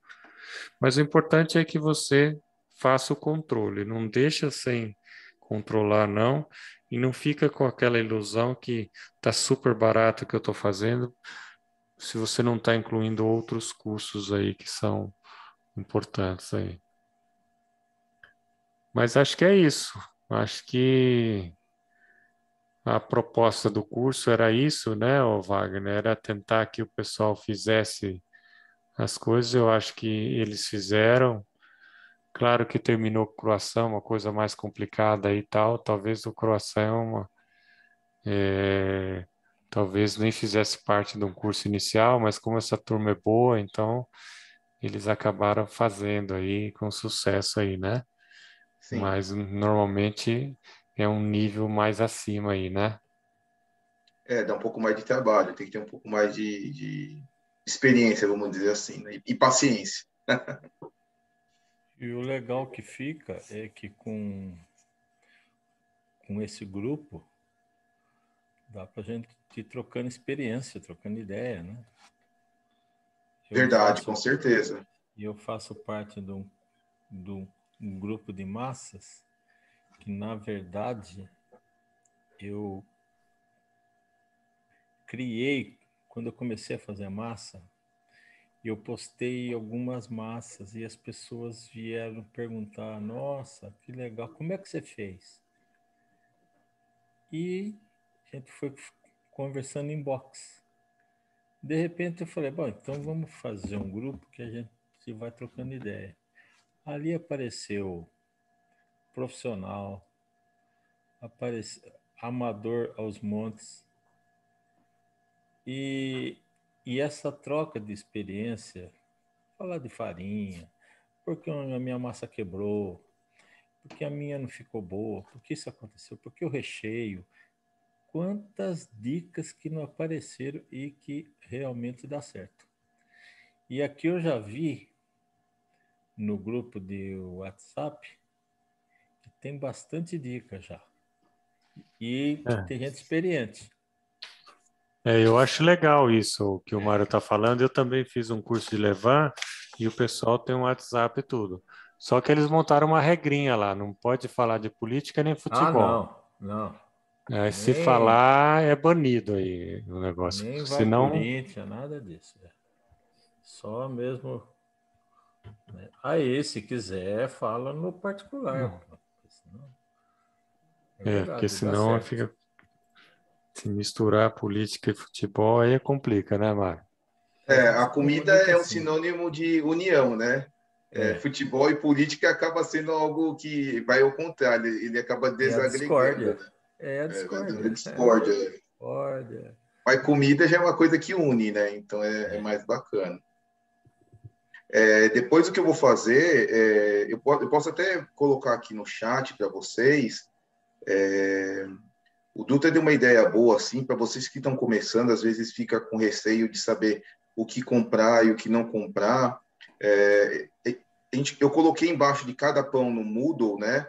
Mas o importante é que você faça o controle, não deixa sem controlar não, e não fica com aquela ilusão que tá super barato o que eu estou fazendo, se você não está incluindo outros custos aí que são importantes aí. Mas acho que é isso. Acho que a proposta do curso era isso, né, ô Wagner? Era tentar que o pessoal fizesse as coisas. Eu acho que eles fizeram. Claro que terminou com croação, uma coisa mais complicada e tal. Talvez o croação, talvez nem fizesse parte de um curso inicial, mas como essa turma é boa, então eles acabaram fazendo aí com sucesso aí, né? Sim. Mas normalmente é um nível mais acima aí, né? Dá um pouco mais de trabalho, tem que ter um pouco mais de experiência, vamos dizer assim, né? E paciência. E o legal que fica é que com esse grupo dá para a gente ir trocando experiência, trocando ideia, né? Verdade, com certeza. Eu faço parte de um grupo de massas que, na verdade, eu criei, quando eu comecei a fazer massa, eu postei algumas massas e as pessoas vieram perguntar, nossa, que legal, como é que você fez? E a gente foi conversando em box. De repente eu falei, bom, então vamos fazer um grupo que a gente vai trocando ideia. Ali apareceu profissional, apareceu amador aos montes, e essa troca de experiência, falar de farinha, porque a minha massa quebrou, porque a minha não ficou boa, porque isso aconteceu, porque o recheio, quantas dicas que não apareceram e que realmente dá certo. E aqui eu já vi no grupo de WhatsApp que tem bastante dica já. E que tem gente experiente. Eu acho legal isso que o Mário está falando. Eu também fiz um curso de Levan e o pessoal tem um WhatsApp e tudo. Só que eles montaram uma regrinha lá, não pode falar de política nem Ah, futebol. não. Aí, se Nem, falar, é banido aí o negócio. nem vai Senão, Corinthians, nada disso. Só mesmo. Né? Aí, se quiser, fala no particular. Senão, é porque verdade, dá senão certo. fica se misturar política e futebol, aí complica, né, Mário? A gente A se comida comunica é um assim. sinônimo de união, né? Futebol e política acaba sendo algo que vai ao contrário, ele acaba É a desagregando, discórdia. né? É a Vai dando discórdia. discórdia. Discórdia. Mas comida já é uma coisa que une, né? Então é mais bacana. Depois o que eu vou fazer, eu posso até colocar aqui no chat para vocês O Dutra deu uma ideia boa, assim, para vocês que estão começando, às vezes fica com receio de saber o que comprar e o que não comprar. Eu coloquei embaixo de cada pão no Moodle, né,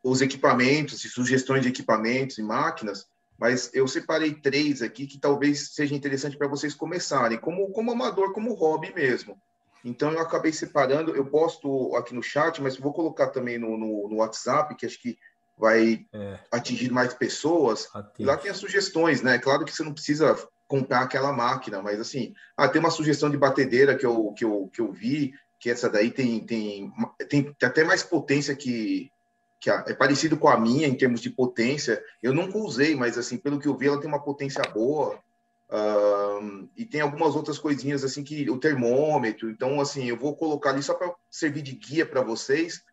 os equipamentos e sugestões de equipamentos e máquinas, mas eu separei 3 aqui que talvez seja interessante para vocês começarem, como amador, como hobby mesmo. Então, eu acabei separando, eu posto aqui no chat, mas vou colocar também no WhatsApp, que acho que vai atingir mais pessoas. E lá tem as sugestões, né? Claro que você não precisa comprar aquela máquina, mas assim, tem uma sugestão de batedeira que eu vi, que essa daí tem até mais potência é parecido com a minha em termos de potência. Eu nunca usei, mas assim, pelo que eu vi, ela tem uma potência boa. E tem algumas outras coisinhas assim que o termômetro. Então, assim, eu vou colocar ali só para servir de guia para vocês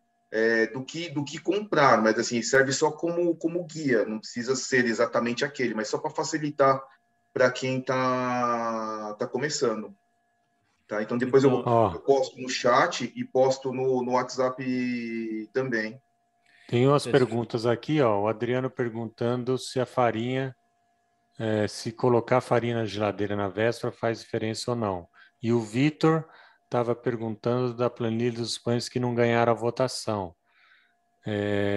do que comprar, mas assim serve só como guia. Não precisa ser exatamente aquele, mas só para facilitar para quem tá começando. Tá? Então depois eu posto no chat e posto no WhatsApp também. Tem umas perguntas aqui, ó. O Adriano perguntando se a farinha, se colocar a farinha na geladeira na véspera faz diferença ou não. E o Vitor estava perguntando da planilha dos pães que não ganharam a votação.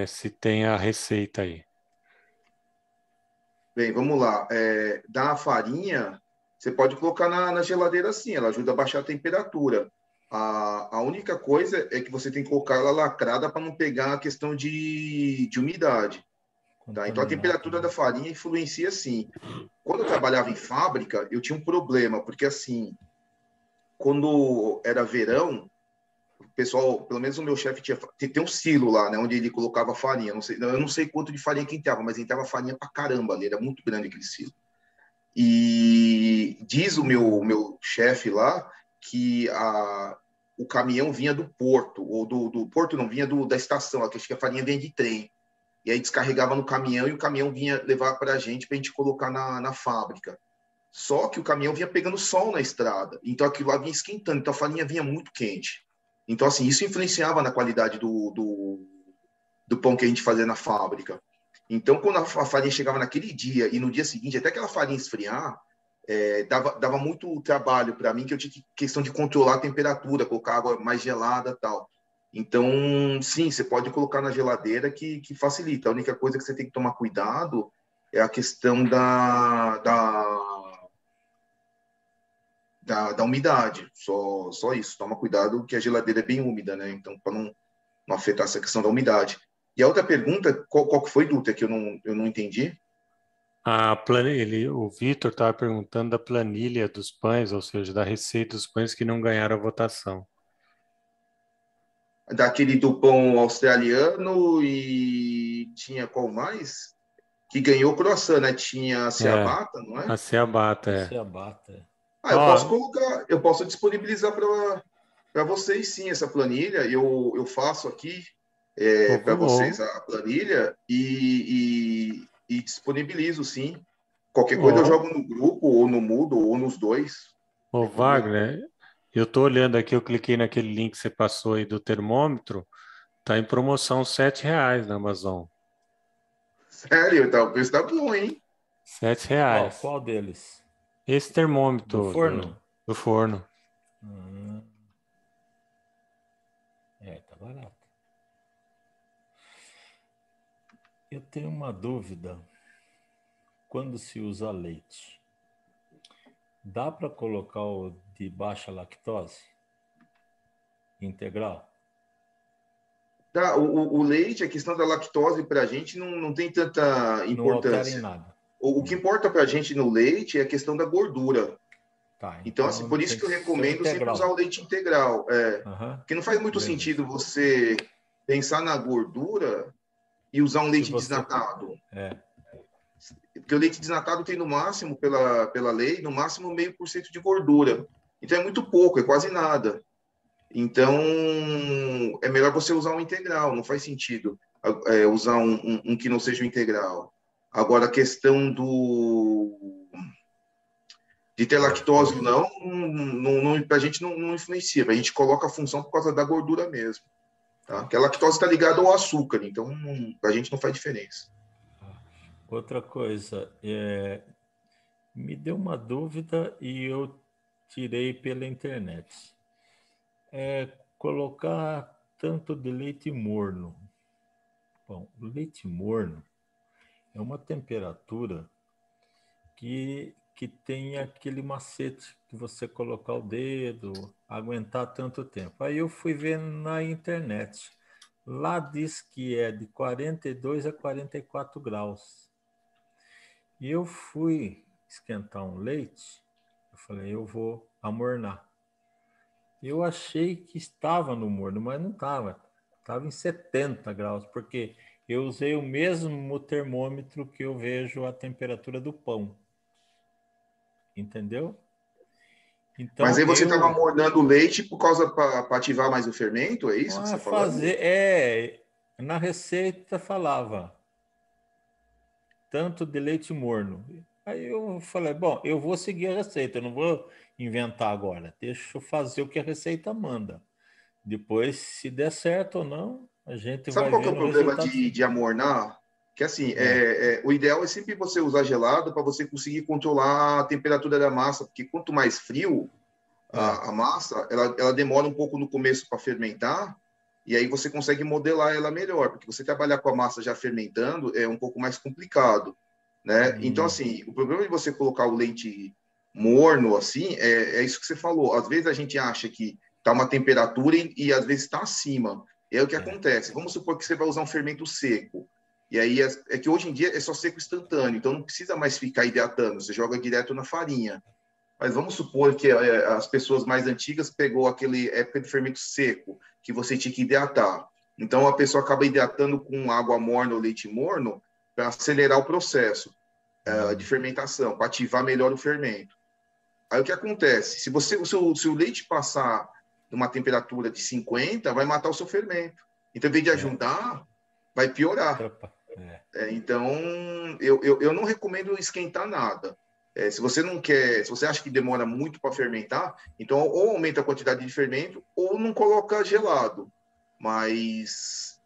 Se tem a receita aí. Bem, vamos lá. Da farinha, você pode colocar na geladeira sim, ela ajuda a baixar a temperatura. A única coisa é que você tem que colocar ela lacrada para não pegar a questão de umidade. Tá? Então, a temperatura da farinha influencia sim. Quando eu trabalhava em fábrica, eu tinha um problema, porque assim, quando era verão, o pessoal, pelo menos o meu chefe tem um silo lá, né, onde ele colocava farinha. Eu não sei quanto de farinha que entrava, mas entrava farinha pra caramba ali, era muito grande aquele silo. E diz o meu chefe lá que o caminhão vinha do porto, ou do porto não, vinha da estação, acho que a farinha vinha de trem. E aí descarregava no caminhão e o caminhão vinha levar para a gente colocar na fábrica. Só que o caminhão vinha pegando sol na estrada, então aquilo lá vinha esquentando, então a farinha vinha muito quente. Então, assim, isso influenciava na qualidade do pão que a gente fazia na fábrica. Então, quando a farinha chegava naquele dia e no dia seguinte, até aquela farinha esfriar, dava muito trabalho para mim, que eu tinha questão de controlar a temperatura, colocar água mais gelada e tal. Então, sim, você pode colocar na geladeira que facilita. A única coisa que você tem que tomar cuidado é a questão da umidade. Só isso. Toma cuidado que a geladeira é bem úmida, né? Então, para não afetar essa questão da umidade. E a outra pergunta, qual que foi, Dutra, que eu não entendi? O Vitor estava perguntando da planilha dos pães, ou seja, da receita dos pães que não ganharam a votação. Daquele do pão australiano e tinha qual mais? Que ganhou croissant, né? Tinha a ciabatta, não é? A ciabatta, A ciabatta. Eu posso disponibilizar para vocês sim essa planilha. Eu faço aqui para vocês a planilha e disponibilizo sim. Qualquer coisa eu jogo no grupo, ou no Moodle, ou nos dois. Ô, Wagner, eu estou olhando aqui, eu cliquei naquele link que você passou aí do termômetro, tá em promoção R$7 na Amazon. Sério? Tá, o preço tá bom, hein? R$7. Qual deles? Esse termômetro. Do forno? Do forno. Tá barato. Eu tenho uma dúvida. Quando se usa leite, dá para colocar o de baixa lactose integral? Tá, o leite, a questão da lactose para a gente não tem tanta importância. Não altera em nada. O que importa para a gente no leite é a questão da gordura. Tá, então, assim, por isso que eu recomendo sempre usar o leite integral. Porque não faz muito sentido você pensar na gordura e usar um leite desnatado. Porque o leite desnatado tem no máximo, pela lei, no máximo 0,5% de gordura. Então é muito pouco, é quase nada. Então é melhor você usar um integral, não faz sentido usar um que não seja um integral. Agora, a questão de ter lactose ou não, para a gente não influencia. A gente coloca a função por causa da gordura mesmo. Tá? Porque a lactose está ligada ao açúcar, então para a gente não faz diferença. Outra coisa, me deu uma dúvida e eu tirei pela internet. Colocar tanto de leite morno. Bom, o leite morno é uma temperatura que tem aquele macete que você colocar o dedo, aguentar tanto tempo. Aí eu fui ver na internet. Lá diz que é de 42 a 44 graus. E eu fui esquentar um leite, eu falei, eu vou amornar. Eu achei que estava no morno, mas não estava. Estava em 70 graus, porque eu usei o mesmo termômetro que eu vejo a temperatura do pão. Entendeu? Mas Então aí você estava amornando o leite por causa para ativar mais o fermento, é isso que você está falando? Na receita falava tanto de leite morno. Aí eu falei, bom, eu vou seguir a receita, eu não vou inventar agora. Deixa eu fazer o que a receita manda. Depois, se der certo ou não, a gente Sabe vai qual que é o vendo o problema resultado. de amornar? Que assim, É, o ideal é sempre você usar gelado para você conseguir controlar a temperatura da massa, porque quanto mais frio é, a massa, ela demora um pouco no começo para fermentar, e aí você consegue modelar ela melhor, porque você trabalhar com a massa já fermentando é um pouco mais complicado, né? Então, assim, o problema de você colocar o leite morno, assim, é isso que você falou. Às vezes a gente acha que está uma temperatura e às vezes está acima. E aí o que acontece? Vamos supor que você vai usar um fermento seco. E aí é que hoje em dia é só seco instantâneo, então não precisa mais ficar hidratando, você joga direto na farinha. Mas vamos supor que as pessoas mais antigas pegou aquele época de fermento seco, que você tinha que hidratar. Então a pessoa acaba hidratando com água morna ou leite morno para acelerar o processo de fermentação, para ativar melhor o fermento. Aí o que acontece? Se o leite passar de uma temperatura de 50, vai matar o seu fermento. Então, em vez de ajudar, vai piorar. Então, eu não recomendo esquentar nada. Se você não quer, se você acha que demora muito para fermentar, então ou aumenta a quantidade de fermento ou não coloca gelado. Mas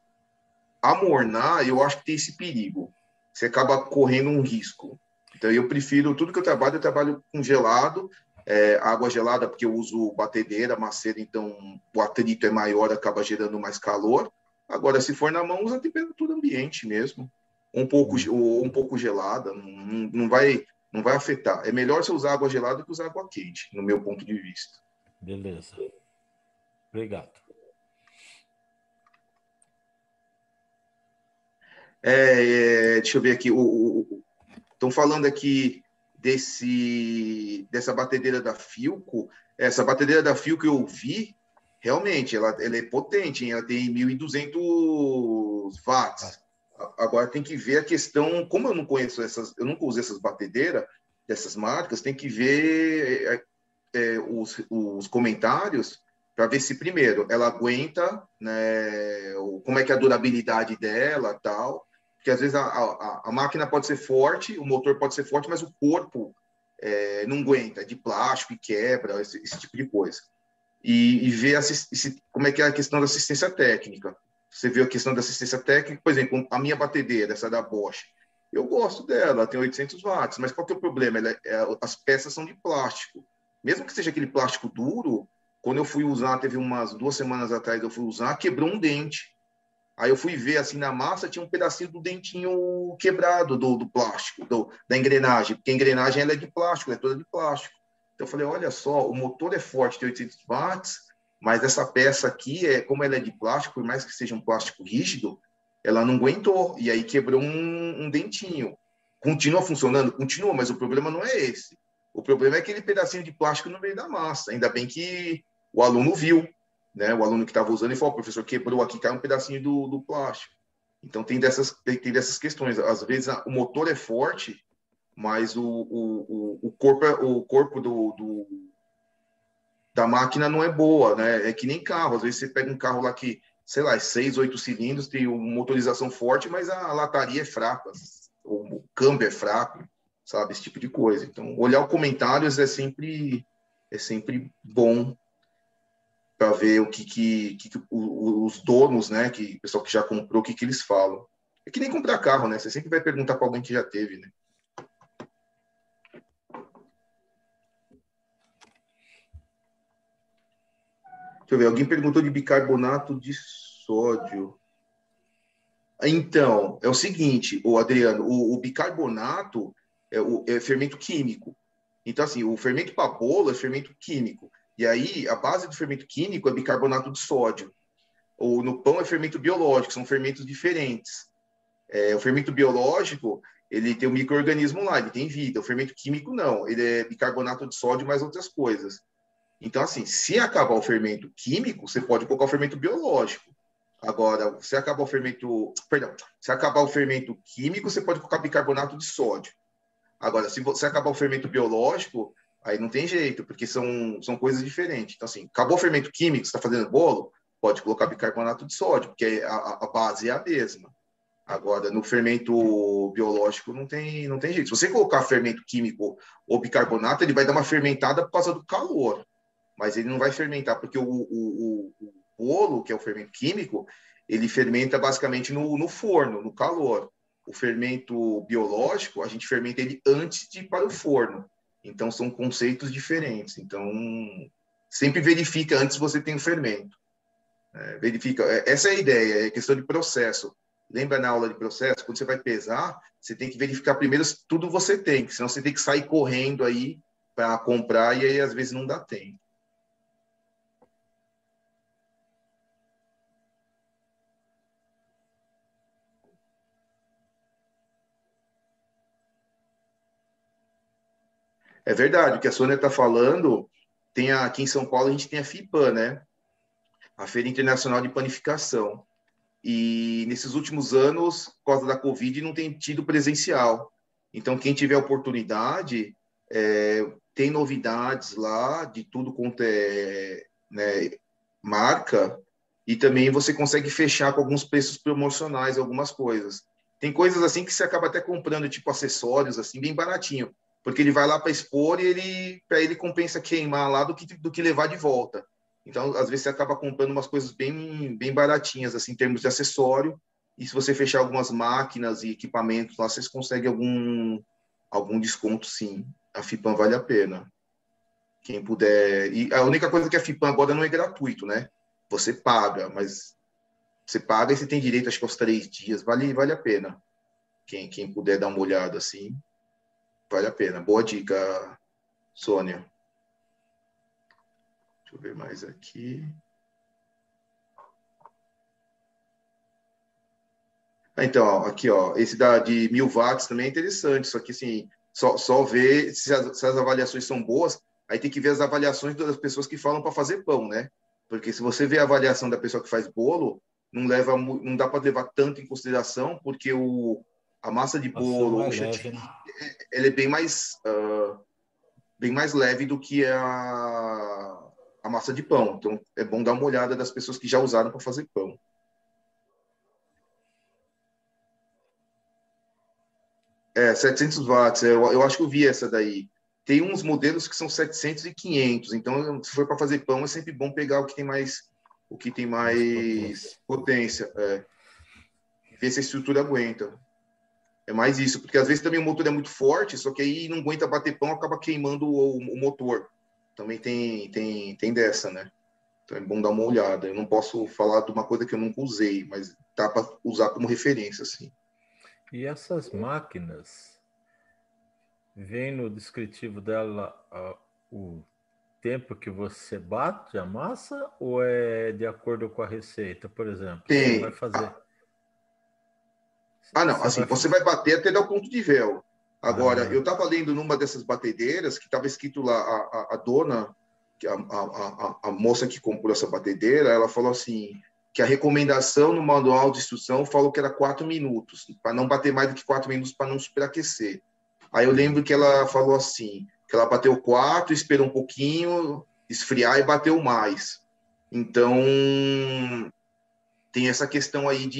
amornar, eu acho que tem esse perigo. Você acaba correndo um risco. Então, eu prefiro, tudo que eu trabalho com gelado, água gelada, porque eu uso batedeira, maceira, então o atrito é maior, acaba gerando mais calor. Agora, se for na mão, usa a temperatura ambiente mesmo. Um pouco gelada, não vai afetar. É melhor você usar água gelada que usar água quente, no meu ponto de vista. Beleza. Obrigado. Deixa eu ver aqui. Estão falando aqui dessa batedeira da Philco. Essa batedeira da Philco eu vi, realmente, ela é potente, hein? Ela tem 1.200 watts. Agora tem que ver a questão, como eu não conheço eu nunca usei essas batedeiras dessas marcas, tem que ver os comentários para ver se, primeiro, ela aguenta, né, como é que é a durabilidade dela, tal, porque às vezes a máquina pode ser forte, o motor pode ser forte, mas o corpo não aguenta, é de plástico e quebra, esse tipo de coisa. E ver como é que é a questão da assistência técnica. Você viu a questão da assistência técnica, por exemplo, a minha batedeira, essa da Bosch, eu gosto dela, tem 800 watts, mas qual que é o problema? As peças são de plástico. Mesmo que seja aquele plástico duro, quando eu fui usar, teve umas 2 semanas atrás, eu fui usar, quebrou um dente. Aí eu fui ver, assim, na massa, tinha um pedacinho do dentinho quebrado do plástico, da engrenagem, porque a engrenagem ela é de plástico, é toda de plástico. Então eu falei, olha só, o motor é forte, tem 800 watts, mas essa peça aqui, como ela é de plástico, por mais que seja um plástico rígido, ela não aguentou, e aí quebrou um dentinho. Continua funcionando? Continua, mas o problema não é esse. O problema é aquele pedacinho de plástico no meio da massa. Ainda bem que o aluno viu, né? O aluno que estava usando e falou, professor, quebrou aqui, caiu um pedacinho do plástico. Então tem dessas questões. Às vezes o motor é forte, mas o corpo da máquina não é boa, né? É que nem carro. Às vezes você pega um carro lá que, sei lá, 6, 8 cilindros, tem uma motorização forte, mas a lataria é fraca, o câmbio é fraco, sabe? Esse tipo de coisa. Então, olhar os comentários é sempre bom para ver o que os donos, né? O pessoal que já comprou, o que eles falam. É que nem comprar carro, né? Você sempre vai perguntar para alguém que já teve, né? Deixa eu ver, alguém perguntou de bicarbonato de sódio. Então, é o seguinte, o Adriano, o bicarbonato é fermento químico. Então, assim, o fermento para bolo é fermento químico. E aí, a base do fermento químico é bicarbonato de sódio. Ou no pão é fermento biológico, são fermentos diferentes. O fermento biológico, ele tem um micro-organismo lá, ele tem vida. O fermento químico, não. Ele é bicarbonato de sódio mais outras coisas. Então, assim, se acabar o fermento químico, você pode colocar o fermento biológico. Agora, se acabar o fermento... Perdão. Se acabar o fermento químico, você pode colocar bicarbonato de sódio. Agora, se você acabar o fermento biológico, aí não tem jeito, porque são coisas diferentes. Então, assim, acabou o fermento químico, você está fazendo bolo, pode colocar bicarbonato de sódio, porque a base é a mesma. Agora, no fermento biológico não tem jeito. Se você colocar fermento químico ou bicarbonato, ele vai dar uma fermentada por causa do calor. Mas ele não vai fermentar, porque o bolo, que é o fermento químico, ele fermenta basicamente no forno, no calor. O fermento biológico, a gente fermenta ele antes de ir para o forno. Então, são conceitos diferentes. Então, sempre verifica antes você tem o fermento. Verifica. Essa é a ideia, é questão de processo. Lembra na aula de processo? Quando você vai pesar, você tem que verificar primeiro se tudo você tem, senão você tem que sair correndo aí para comprar e aí às vezes não dá tempo. É verdade, o que a Sônia está falando, aqui em São Paulo a gente tem a FIPAM, né? A Feira Internacional de Panificação. E nesses últimos anos, por causa da Covid, não tem tido presencial. Então, quem tiver oportunidade, tem novidades lá de tudo quanto é, né, marca, e também você consegue fechar com alguns preços promocionais algumas coisas. Tem coisas assim que você acaba até comprando, tipo acessórios, assim, bem baratinho, porque ele vai lá para expor e para ele compensa queimar lá do que levar de volta. Então, às vezes, você acaba comprando umas coisas bem baratinhas, assim, em termos de acessório, e se você fechar algumas máquinas e equipamentos lá, vocês conseguem algum desconto, sim. A FIPAM vale a pena. Quem puder... E a única coisa que a FIPAM agora não é gratuito, né? Você paga, mas você paga e você tem direito, acho que aos 3 dias. Vale a pena. Quem puder dar uma olhada, assim, vale a pena. Boa dica, Sônia. Deixa eu ver mais aqui. Então, aqui, ó, esse de 1000 watts também é interessante, só que, assim, só ver se as avaliações são boas, aí tem que ver as avaliações das pessoas que falam para fazer pão, né? Porque se você vê a avaliação da pessoa que faz bolo, não dá para levar tanto em consideração, porque a massa de bolo, o chantilly, né? Ela é bem mais leve do que a massa de pão. Então, é bom dar uma olhada das pessoas que já usaram para fazer pão. 700 watts. Eu acho que eu vi essa daí. Tem uns modelos que são 700 e 500. Então, se for para fazer pão, é sempre bom pegar o que tem mais potência. Ver se a estrutura aguenta. É mais isso, porque às vezes também o motor é muito forte, só que aí não aguenta bater pão, acaba queimando o motor. Também tem dessa, né? Então é bom dar uma olhada. Eu não posso falar de uma coisa que eu nunca usei, mas dá para usar como referência, assim. E essas máquinas, vem no descritivo dela o tempo que você bate a massa ou é de acordo com a receita, por exemplo? Tem. Você vai fazer... não, assim, você vai bater até dar o ponto de véu. Agora, eu estava lendo numa dessas batedeiras que estava escrito lá, a dona, a moça que comprou essa batedeira, ela falou assim, que a recomendação no manual de instrução falou que era 4 minutos, para não bater mais do que 4 minutos para não superaquecer. Aí eu lembro que ela falou assim, que ela bateu 4, esperou um pouquinho, esfriar e bateu mais. Então, tem essa questão aí o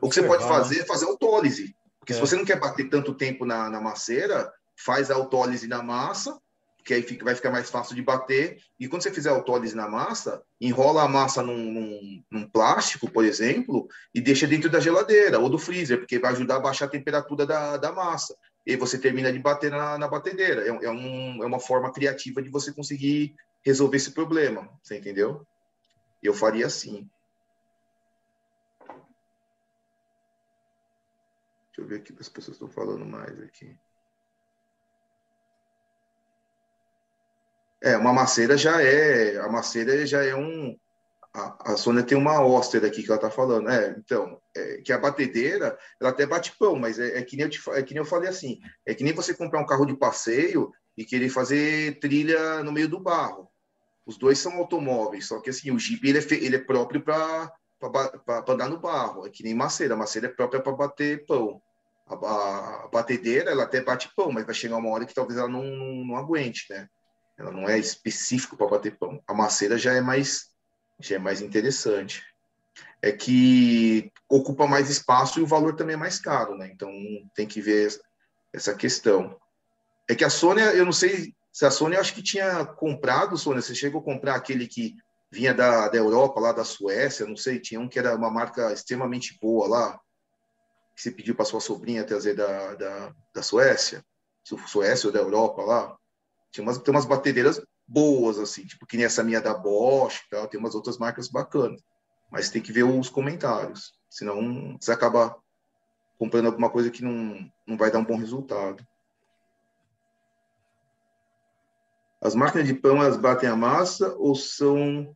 que você pode fazer é fazer autólise. Porque se você não quer bater tanto tempo na maceira, faz a autólise na massa, que aí vai ficar mais fácil de bater. E quando você fizer autólise na massa, enrola a massa num plástico, por exemplo, e deixa dentro da geladeira ou do freezer, porque vai ajudar a baixar a temperatura da massa. E aí você termina de bater na batedeira. É uma forma criativa de você conseguir resolver esse problema, você entendeu? Eu faria assim. Deixa eu ver aqui o que as pessoas estão falando mais aqui. Uma macieira já é. A macieira já é um. A Sônia tem uma Oster aqui que ela está falando. Então, que a batedeira, ela até bate pão, mas que nem é que nem eu falei assim. É que nem você comprar um carro de passeio e querer fazer trilha no meio do barro. Os dois são automóveis, só que assim, o Jeep ele é próprio para andar no barro. É que nem macieira. A macieira é própria para bater pão. A batedeira, ela até bate pão, mas vai chegar uma hora que talvez ela não aguente, né? Ela não é específico para bater pão. A macieira já é mais interessante. É que ocupa mais espaço e o valor também é mais caro, né? Então tem que ver essa questão. É que a Sônia, eu não sei se a Sônia, eu acho que tinha comprado, Sônia, você chegou a comprar aquele que vinha da Europa, lá da Suécia, não sei, tinha um que era uma marca extremamente boa lá, que você pediu para sua sobrinha trazer da Suécia, Suécia ou da Europa lá. Tem umas batedeiras boas, assim, tipo que nem essa minha da Bosch, tal, tem umas outras marcas bacanas. Mas tem que ver os comentários, senão você acaba comprando alguma coisa que não vai dar um bom resultado. As máquinas de pão, elas batem a massa ou são...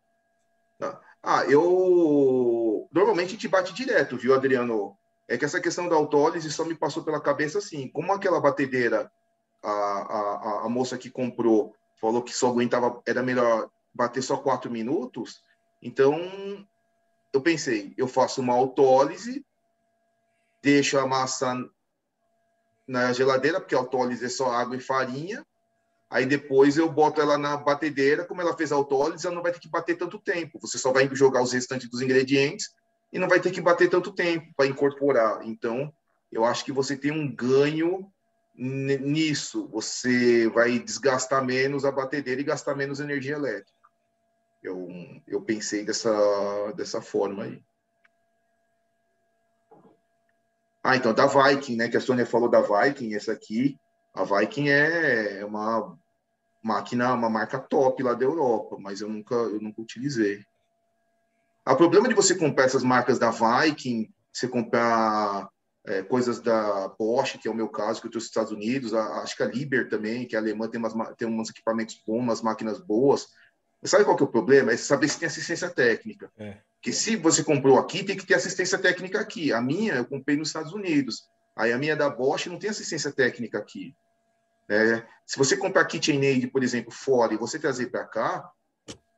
Normalmente a gente bate direto, viu, Adriano? É que essa questão da autólise só me passou pela cabeça assim, como aquela batedeira, a moça que comprou falou que só aguentava, era melhor bater só 4 minutos, então eu pensei, eu faço uma autólise, deixo a massa na geladeira, porque a autólise é só água e farinha, aí depois eu boto ela na batedeira, como ela fez a autólise, ela não vai ter que bater tanto tempo, você só vai jogar os restantes dos ingredientes e não vai ter que bater tanto tempo para incorporar. Então, eu acho que você tem um ganho nisso, você vai desgastar menos a batedeira e gastar menos energia elétrica. Eu pensei dessa forma aí. Então, da Viking, né, que a Sônia falou da Viking, essa aqui, a Viking é uma máquina, uma marca top lá da Europa, mas eu nunca utilizei. O problema de você comprar essas marcas da Viking, você comprar coisas da Bosch, que é o meu caso, que eu trouxe dos Estados Unidos, acho que a Liebherr também, que é alemã, tem uns equipamentos bons, umas máquinas boas. Mas sabe qual que é o problema? É saber se tem assistência técnica. Porque se você comprou aqui, tem que ter assistência técnica aqui. A minha, eu comprei nos Estados Unidos. Aí a minha da Bosch não tem assistência técnica aqui. Se você comprar KitchenAid, por exemplo, fora e você trazer para cá,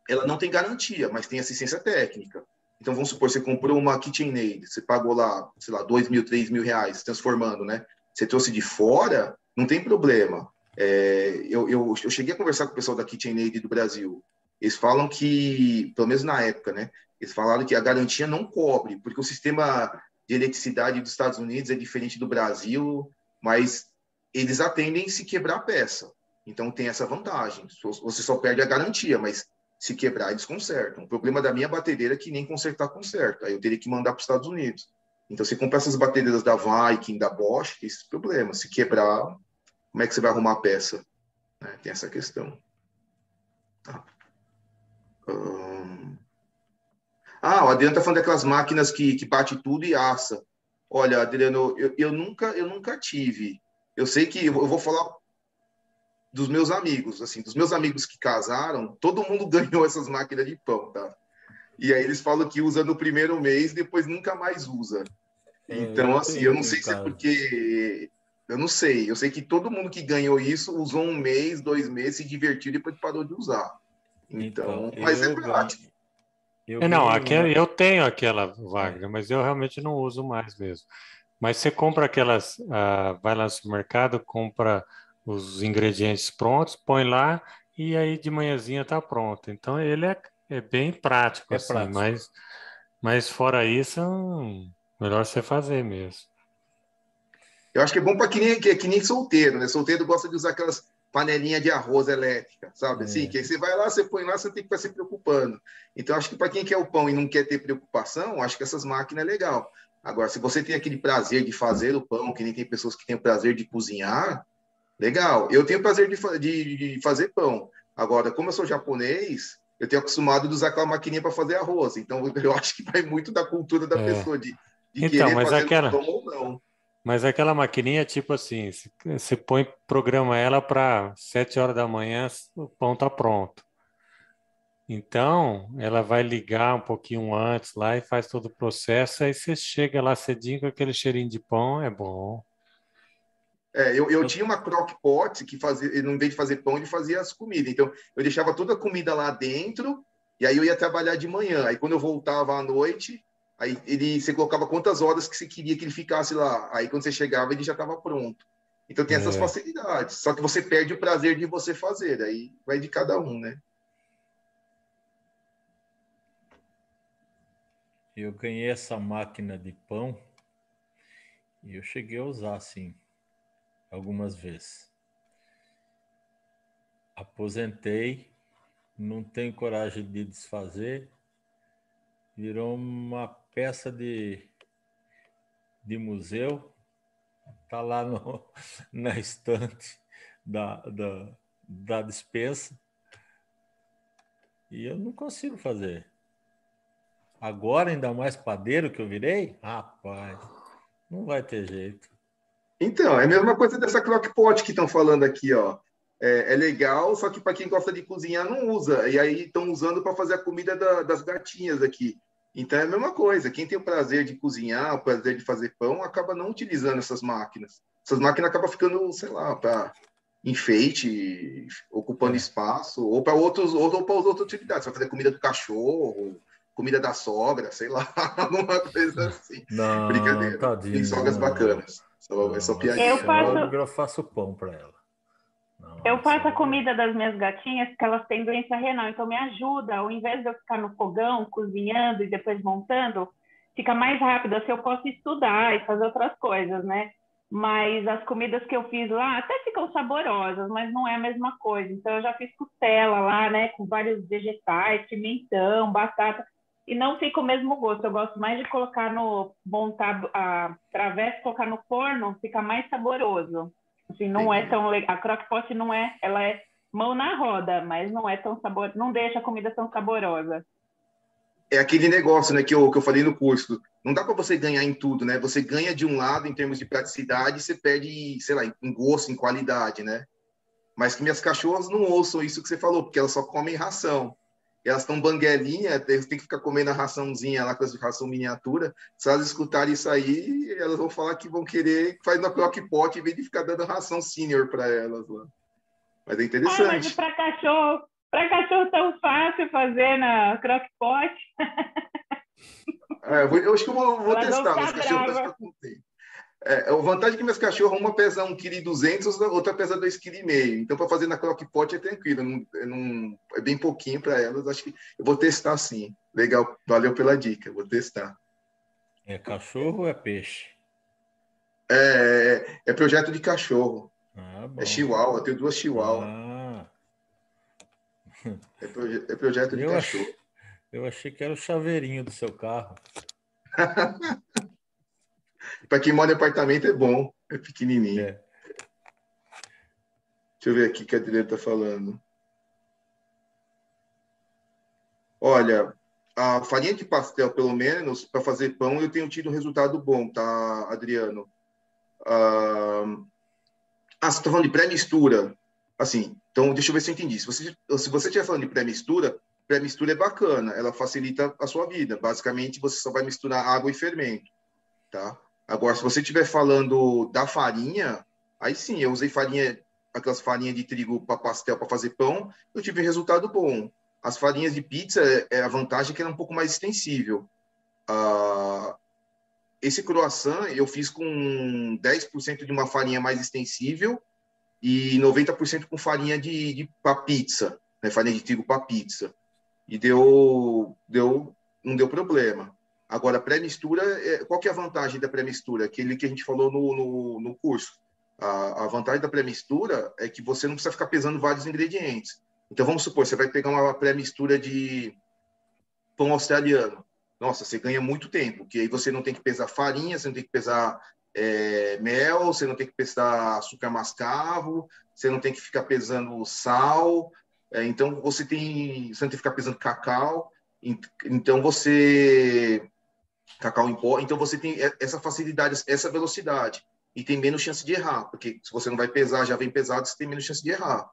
ela não tem garantia, mas tem assistência técnica. Então, vamos supor, você comprou uma KitchenAid, você pagou lá, sei lá, 2 mil, 3 mil reais, transformando, né? Você trouxe de fora, não tem problema. Eu cheguei a conversar com o pessoal da KitchenAid do Brasil. Eles falam que, pelo menos na época, né? Eles falaram que a garantia não cobre, porque o sistema de eletricidade dos Estados Unidos é diferente do Brasil, mas eles atendem se quebrar a peça. Então, tem essa vantagem. Você só perde a garantia, mas se quebrar, eles consertam. O problema da minha batedeira é que nem consertar conserta. Aí eu teria que mandar para os Estados Unidos. Então, você compra essas batedeiras da Viking, da Bosch, tem esse problema. Se quebrar, como é que você vai arrumar a peça? Tem essa questão. Tá. O Adriano está falando daquelas máquinas que bate tudo e assa. Olha, Adriano, eu nunca tive. Eu sei que eu vou falar dos meus amigos, assim, dos meus amigos que casaram, todo mundo ganhou essas máquinas de pão, tá? E aí eles falam que usa no primeiro mês, depois nunca mais usa. Então, assim, eu não sei se é porque... Eu não sei. Eu sei que todo mundo que ganhou isso usou 1 mês, 2 meses, se divertiu e depois parou de usar. Então, mas é prático. Eu tenho aquela, Wagner, mas eu realmente não uso mais mesmo. Mas você compra aquelas, vai lá no supermercado, compra os ingredientes prontos, põe lá e aí de manhãzinha tá pronto. Então ele é bem prático, assim, prático. Mas fora isso, melhor você fazer mesmo. Eu acho que é bom para que nem solteiro, né? Solteiro gosta de usar aquelas panelinha de arroz elétrica, sabe? Assim, que aí você vai lá, você põe lá, você tem que ficar se preocupando. Então, acho que para quem quer o pão e não quer ter preocupação, acho que essas máquinas é legal. Agora, se você tem aquele prazer de fazer o pão, que nem tem pessoas que têm o prazer de cozinhar, legal. Eu tenho o prazer de fazer pão. Agora, como eu sou japonês, eu tenho acostumado a usar aquela maquininha para fazer arroz. Então, eu acho que vai muito da cultura da pessoa, de Então, querer fazer o pão ou não. mas aquela maquininha, tipo assim, você programa ela para 7 horas da manhã, o pão tá pronto. Então, ela vai ligar um pouquinho antes lá e faz todo o processo, aí você chega lá cedinho com aquele cheirinho de pão, é bom. Eu tinha uma crock-pot que fazia, em vez de fazer pão, ele fazia as comidas. Então, eu deixava toda a comida lá dentro e aí eu ia trabalhar de manhã. Aí, quando eu voltava à noite, aí você colocava quantas horas que você queria que ele ficasse lá. Aí, quando você chegava, ele já estava pronto. Então, tem essas facilidades. Só que você perde o prazer de você fazer. Aí vai de cada um, né? Eu ganhei essa máquina de pão e eu cheguei a usar, assim, algumas vezes. Aposentei, não tenho coragem de desfazer, virou uma peça de museu, tá lá na estante da despensa e eu não consigo fazer. Agora, ainda mais padeiro que eu virei, rapaz, não vai ter jeito. Então, é a mesma coisa dessa crock-pot que estão falando aqui, ó. É legal, só que para quem gosta de cozinhar não usa. E aí estão usando para fazer a comida das gatinhas aqui. Então é a mesma coisa. Quem tem o prazer de cozinhar, o prazer de fazer pão, acaba não utilizando essas máquinas. Essas máquinas acabam ficando, sei lá, para enfeite, ocupando espaço, ou para outras utilidades. Você vai fazer comida do cachorro, comida da sogra, sei lá, alguma coisa assim. Não, Brincadeira. tadinho. Tem sogras bacanas. É só piadinha. Eu faço pão para ela. Eu faço a comida das minhas gatinhas, porque elas têm doença renal, então me ajuda, ao invés de eu ficar no fogão, cozinhando e depois montando, fica mais rápido, assim eu posso estudar e fazer outras coisas, né? Mas as comidas que eu fiz lá até ficam saborosas, mas não é a mesma coisa. Então eu já fiz costela lá, né, com vários vegetais, pimentão, batata, e não fica o mesmo gosto. Eu gosto mais de colocar montar a travessa, colocar no forno, fica mais saboroso. Assim, não é tão legal. A crock-pot não é, ela é mão na roda, mas não é tão sabor, não deixa a comida tão saborosa. É aquele negócio, né, que eu falei no curso. Não dá para você ganhar em tudo, né? Você ganha de um lado em termos de praticidade, você perde, sei lá, em gosto, em qualidade, né? Mas que minhas cachorras não ouçam isso que você falou, porque elas só comem ração. Elas estão banguelinha, tem que ficar comendo a raçãozinha lá, com a ração miniatura. Se elas escutarem isso aí, elas vão falar que vão querer que faz na crock-pot em vez de ficar dando ração senior para elas lá. Mas é interessante. Mas para cachorro tão fácil fazer na crock-pot. Eu acho que eu vou testar, mas cachorros que eu contei. A vantagem é que minhas cachorras, uma pesa 1,2 kg, outra pesa 2,5 kg. Então, para fazer na crock-pot é tranquilo, é bem pouquinho para elas. Acho que eu vou testar sim. Legal, valeu pela dica, vou testar. É cachorro ou é peixe? É projeto de cachorro. Bom. É chihuahua, eu tenho 2 chihuahua. É projeto de cachorro. Eu achei que era o chaveirinho do seu carro. Para quem mora em apartamento é bom, é pequenininho. Deixa eu ver aqui o que a Adriana está falando. Olha, a farinha de pastel, pelo menos, para fazer pão, eu tenho tido um resultado bom, tá, Adriano? Você está falando de pré-mistura. Assim, então, deixa eu ver se eu entendi. Se você estiver falando de pré-mistura é bacana, ela facilita a sua vida. Basicamente, você só vai misturar água e fermento, tá? Agora, se você estiver falando da farinha, aí sim, eu usei aquelas farinhas de trigo para pastel, para fazer pão, eu tive um resultado bom. As farinhas de pizza, a vantagem é que ela é um pouco mais extensível. Esse croissant eu fiz com 10% de uma farinha mais extensível e 90% com farinha para pizza, né? Farinha de trigo para pizza. E não deu problema. Agora, pré-mistura, qual que é a vantagem da pré-mistura? Aquele que a gente falou no curso. A vantagem da pré-mistura é que você não precisa ficar pesando vários ingredientes. Então, vamos supor, você vai pegar uma pré-mistura de pão australiano. Nossa, você ganha muito tempo, porque aí você não tem que pesar farinha, você não tem que pesar mel, você não tem que pesar açúcar mascavo, você não tem que ficar pesando sal, então você não tem que ficar pesando cacau, então cacau em pó, então você tem essa facilidade, essa velocidade, e tem menos chance de errar, porque se você não vai pesar, já vem pesado, você tem menos chance de errar.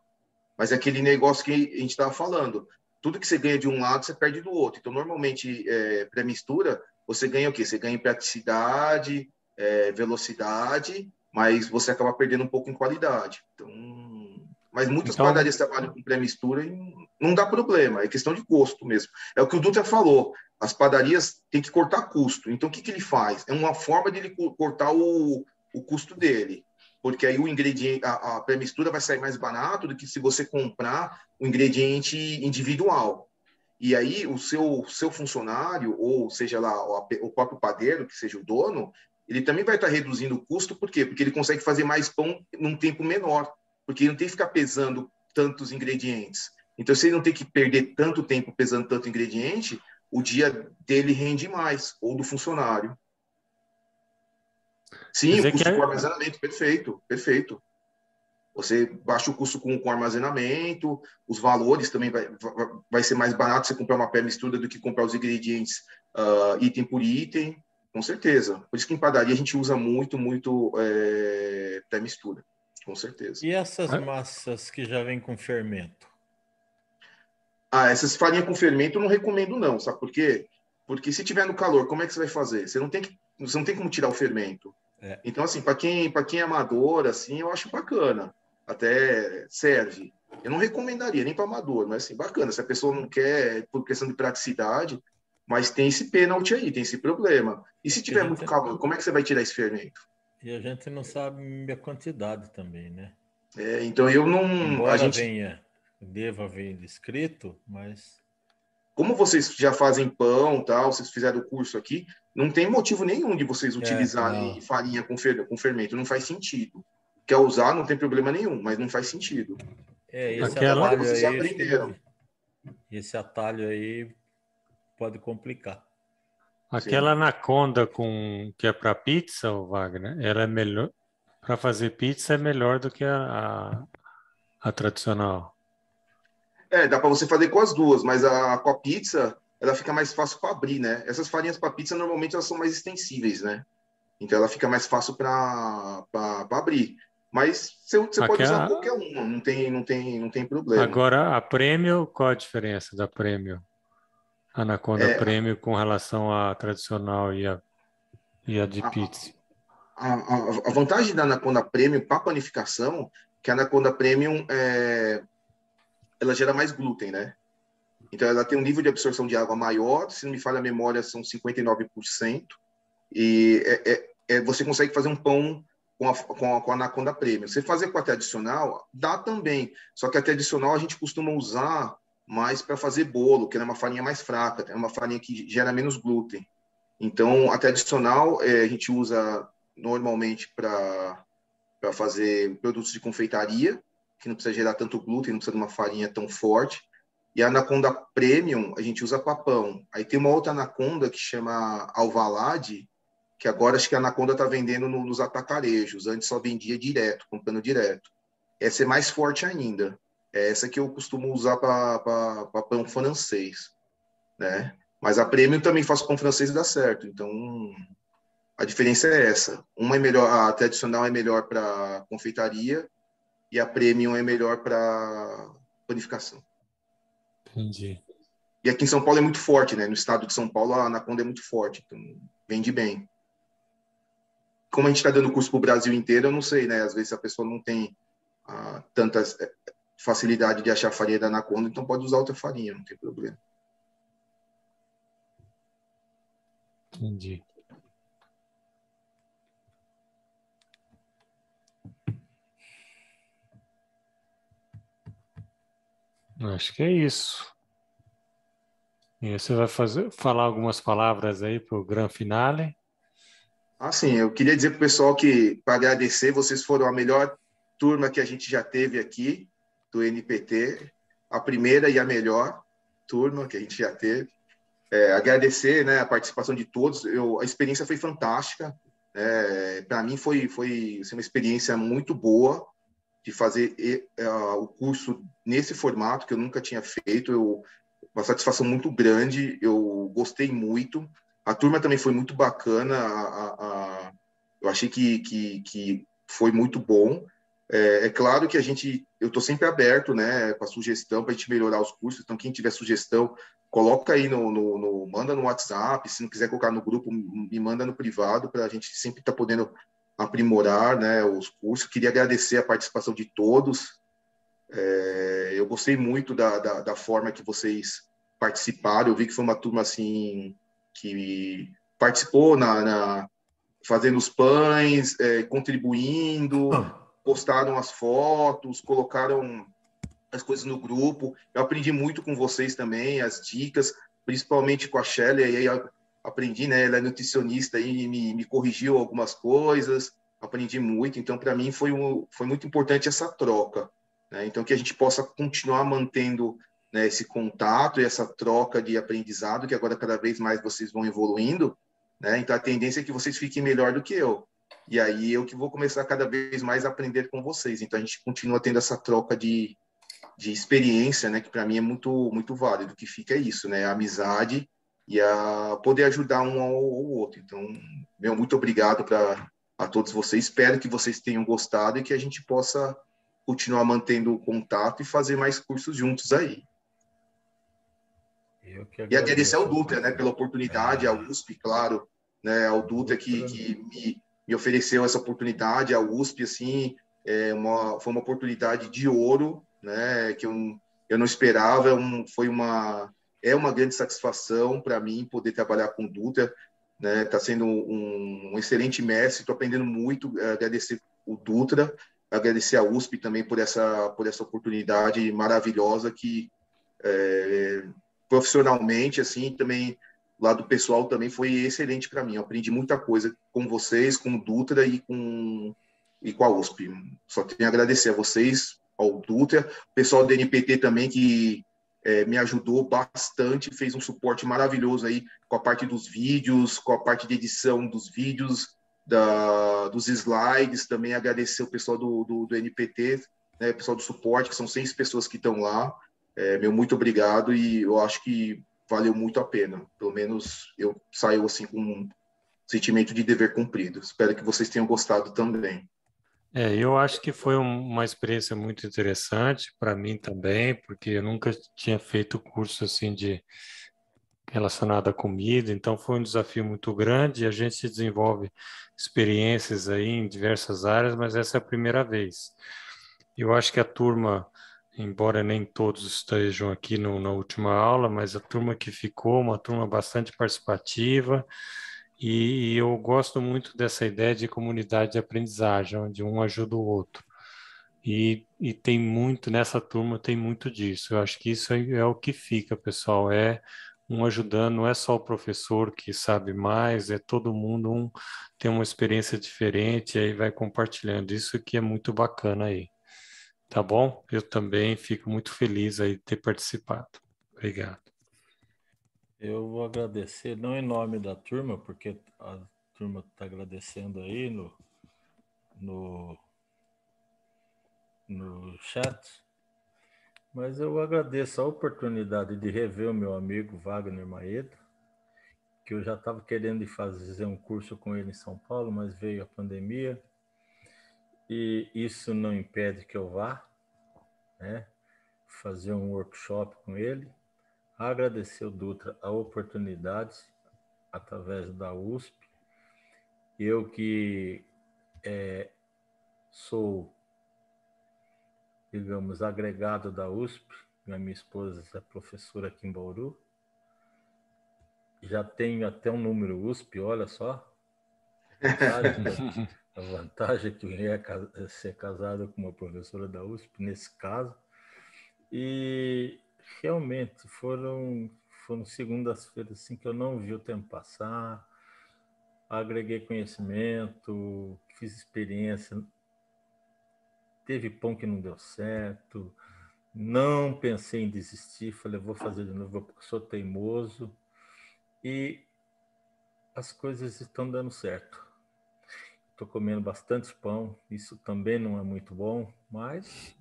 Mas é aquele negócio que a gente estava falando, tudo que você ganha de um lado, você perde do outro. Então, normalmente, pré-mistura, você ganha o quê? Você ganha em praticidade, velocidade, mas você acaba perdendo um pouco em qualidade. Então, mas muitas padarias trabalham com pré-mistura e não dá problema, é questão de custo mesmo. É o que o Dutra falou, as padarias têm que cortar custo. Então, o que ele faz? É uma forma de ele cortar o custo dele, porque aí o ingrediente, a pré-mistura vai sair mais barato do que se você comprar o ingrediente individual. E aí o seu funcionário, ou seja lá, o próprio padeiro, que seja o dono, ele também vai estar reduzindo o custo, por quê? Porque ele consegue fazer mais pão num tempo menor, porque ele não tem que ficar pesando tantos ingredientes. Então, se ele não tem que perder tanto tempo pesando tanto ingrediente, o dia dele rende mais, ou do funcionário. Sim, o custo com armazenamento, perfeito, perfeito. Você baixa o custo com armazenamento, os valores também vai ser mais barato você comprar uma pré-mistura do que comprar os ingredientes item por item, com certeza. Por isso que em padaria a gente usa muito pré-mistura, com certeza. E essas massas que já vêm com fermento? Essas farinhas com fermento eu não recomendo não, sabe por quê? Porque se tiver no calor, como é que você vai fazer? Você não tem como tirar o fermento. Então, assim, para quem é amador, assim, eu acho bacana. Até serve. Eu não recomendaria, nem para amador, mas assim, bacana. Se a pessoa não quer, por questão de praticidade, mas tem esse pênalti aí, tem esse problema. E se tiver muito calor, como é que você vai tirar esse fermento? E a gente não sabe a quantidade também, né? Então eu não... Embora deva vir escrito, mas... Como vocês já fazem pão, tal, vocês fizeram o curso aqui, não tem motivo nenhum de vocês utilizarem farinha com fermento. Não faz sentido. Quer usar, não tem problema nenhum, mas não faz sentido. Esse atalho aí, já aprenderam. Esse atalho aí pode complicar. Aquela anaconda que é para pizza, Wagner, ela é melhor para fazer pizza, é melhor do que a tradicional. Dá para você fazer com as duas, mas com a pizza ela fica mais fácil para abrir, né? Essas farinhas para pizza normalmente elas são mais extensíveis, né? Então ela fica mais fácil para abrir. Mas você pode usar qualquer uma, não tem problema. Agora a Premium, qual a diferença da Premium? Anaconda Premium com relação à tradicional e a de pizza? A vantagem da Anaconda Premium para panificação, que a Anaconda Premium ela gera mais glúten, né? Então ela tem um nível de absorção de água maior, se não me falha a memória são 59%, e você consegue fazer um pão com a Anaconda Premium. Você fazer com a tradicional, dá também, só que a tradicional a gente costuma usar mais para fazer bolo, que é uma farinha mais fraca, é uma farinha que gera menos glúten. Então, a tradicional a gente usa normalmente para fazer produtos de confeitaria, que não precisa gerar tanto glúten, não precisa de uma farinha tão forte. E a Anaconda Premium a gente usa para pão. Aí tem uma outra Anaconda que chama Alvalade, que agora acho que a Anaconda está vendendo nos atacarejos. Antes só vendia direto, comprando direto. Essa é mais forte ainda. É essa que eu costumo usar para pão francês, né? Mas a Premium também faço pão francês e dá certo. Então, a diferença é essa. Uma é melhor, a tradicional é melhor para confeitaria e a Premium é melhor para panificação. Entendi. E aqui em São Paulo é muito forte, né? No estado de São Paulo, a Anaconda é muito forte. Então, vende bem. Como a gente está dando curso para o Brasil inteiro, eu não sei, né? Às vezes a pessoa não tem tanta facilidade de achar farinha da Anaconda, então pode usar outra farinha, não tem problema. Entendi. Acho que é isso. E você vai falar algumas palavras aí para o Gran Finale? Assim, eu queria dizer para o pessoal que, para agradecer, vocês foram a melhor turma que a gente já teve aqui, do NPT, a primeira e a melhor turma que a gente já teve. Agradecer, né, a participação de todos. A experiência foi fantástica. Para mim foi assim, uma experiência muito boa de fazer o curso nesse formato que eu nunca tinha feito. Uma satisfação muito grande, eu gostei muito. A turma também foi muito bacana, eu achei que foi muito bom. É claro que eu estou sempre aberto, né, para sugestão, para a gente melhorar os cursos. Então, quem tiver sugestão, coloca aí manda no WhatsApp. Se não quiser colocar no grupo, me manda no privado, para a gente sempre estar podendo aprimorar, né, os cursos. Queria agradecer a participação de todos. Eu gostei muito da forma que vocês participaram. Eu vi que foi uma turma assim que participou fazendo os pães, contribuindo, postaram as fotos, colocaram as coisas no grupo. Eu aprendi muito com vocês também, as dicas, principalmente com a Shelly. Aí eu aprendi, né? Ela é nutricionista e me corrigiu algumas coisas. Aprendi muito. Então, para mim, foi muito importante essa troca, né? Então, que a gente possa continuar mantendo, né, esse contato e essa troca de aprendizado, que agora cada vez mais vocês vão evoluindo, né? Então, a tendência é que vocês fiquem melhor do que eu. E aí eu que vou começar cada vez mais a aprender com vocês. Então, a gente continua tendo essa troca de experiência, né, que para mim é muito muito válido. O que fica é isso, né, a amizade e a poder ajudar um ao outro. Então, muito obrigado a todos vocês. Espero que vocês tenham gostado e que a gente possa continuar mantendo o contato e fazer mais cursos juntos aí. Eu que E agradecer ao agradeço. Dutra, né, pela oportunidade, ao USP, claro, né, ao Dutra que me ofereceu essa oportunidade, ao USP, assim, foi uma oportunidade de ouro, né, que eu não esperava. É uma grande satisfação para mim poder trabalhar com o Dutra, né, está sendo um excelente mestre, estou aprendendo muito. Agradecer o Dutra, agradecer a USP também por essa oportunidade maravilhosa que profissionalmente, assim, também lado pessoal também foi excelente para mim. Eu aprendi muita coisa com vocês, com o Dutra e com a USP. Só tenho a agradecer a vocês, ao Dutra, o pessoal do NPT também, que me ajudou bastante, fez um suporte maravilhoso aí com a parte dos vídeos, com a parte de edição dos vídeos, dos slides. Também agradecer o pessoal do NPT, né, o pessoal do suporte, que são 6 pessoas que estão lá. Muito obrigado, e eu acho que valeu muito a pena. Pelo menos eu saio assim com um sentimento de dever cumprido. Espero que vocês tenham gostado também. Eu acho que foi uma experiência muito interessante para mim também, porque eu nunca tinha feito curso assim relacionado à comida, então foi um desafio muito grande. A gente desenvolve experiências aí em diversas áreas, mas essa é a primeira vez. Eu acho que a turma, embora nem todos estejam aqui na última aula, mas a turma que ficou, uma turma bastante participativa, e eu gosto muito dessa ideia de comunidade de aprendizagem, onde um ajuda o outro. E tem muito, nessa turma tem muito disso. Eu acho que isso é o que fica, pessoal, um ajudando, não é só o professor que sabe mais, é todo mundo, um tem uma experiência diferente, e aí vai compartilhando. Isso que é muito bacana aí. Tá bom? Eu também fico muito feliz aí de ter participado. Obrigado. Eu vou agradecer, não em nome da turma, porque a turma está agradecendo aí no chat, mas eu agradeço a oportunidade de rever o meu amigo Wagner Maeda, que eu já estava querendo fazer um curso com ele em São Paulo, mas veio a pandemia, e isso não impede que eu vá, né, fazer um workshop com ele. Agradecer ao Dutra a oportunidade através da USP. Eu que sou, digamos, agregado da USP, a minha esposa é professora aqui em Bauru, já tenho até um número USP, olha só. A vantagem que é ser casado com uma professora da USP, nesse caso. E realmente foram segundas-feiras assim, que eu não vi o tempo passar. agreguei conhecimento, fiz experiência, teve pão que não deu certo, não pensei em desistir, falei, vou fazer de novo porque sou teimoso, e as coisas estão dando certo. Estou comendo bastante pão, isso também não é muito bom, mas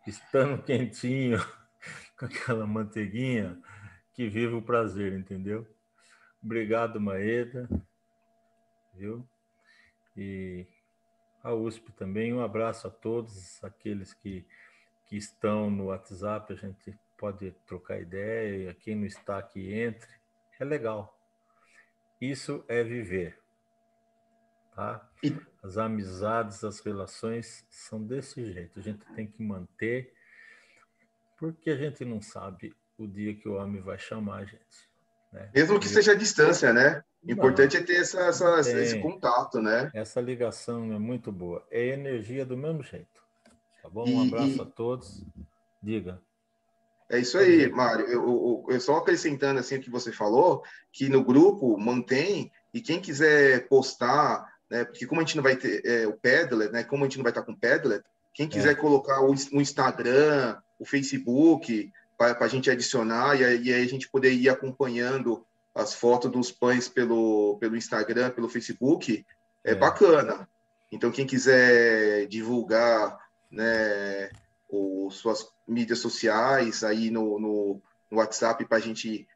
estando quentinho, com aquela manteiguinha, que vive o prazer, entendeu? Obrigado, Maeda, viu? E a USP também, um abraço a todos aqueles que estão no WhatsApp, a gente pode trocar ideia, quem não está que entre, é legal. Isso é viver, tá? As amizades, as relações são desse jeito, a gente tem que manter, porque a gente não sabe o dia que o homem vai chamar a gente, né? Mesmo que seja à distância, né? O importante é ter esse contato, né? Essa ligação é muito boa. É energia do mesmo jeito. Tá bom? Um abraço a todos. Diga. É isso aí, Mário. Eu só acrescentando assim o que você falou, que no grupo mantém, e quem quiser postar, né? Porque como a gente não vai ter o Padlet, né? Como a gente não vai estar com o Padlet, quem quiser colocar o Instagram, o Facebook, para a gente adicionar, e aí a gente poder ir acompanhando as fotos dos pães pelo Instagram, pelo Facebook, é bacana. Então, quem quiser divulgar, né, suas mídias sociais aí no WhatsApp para a gente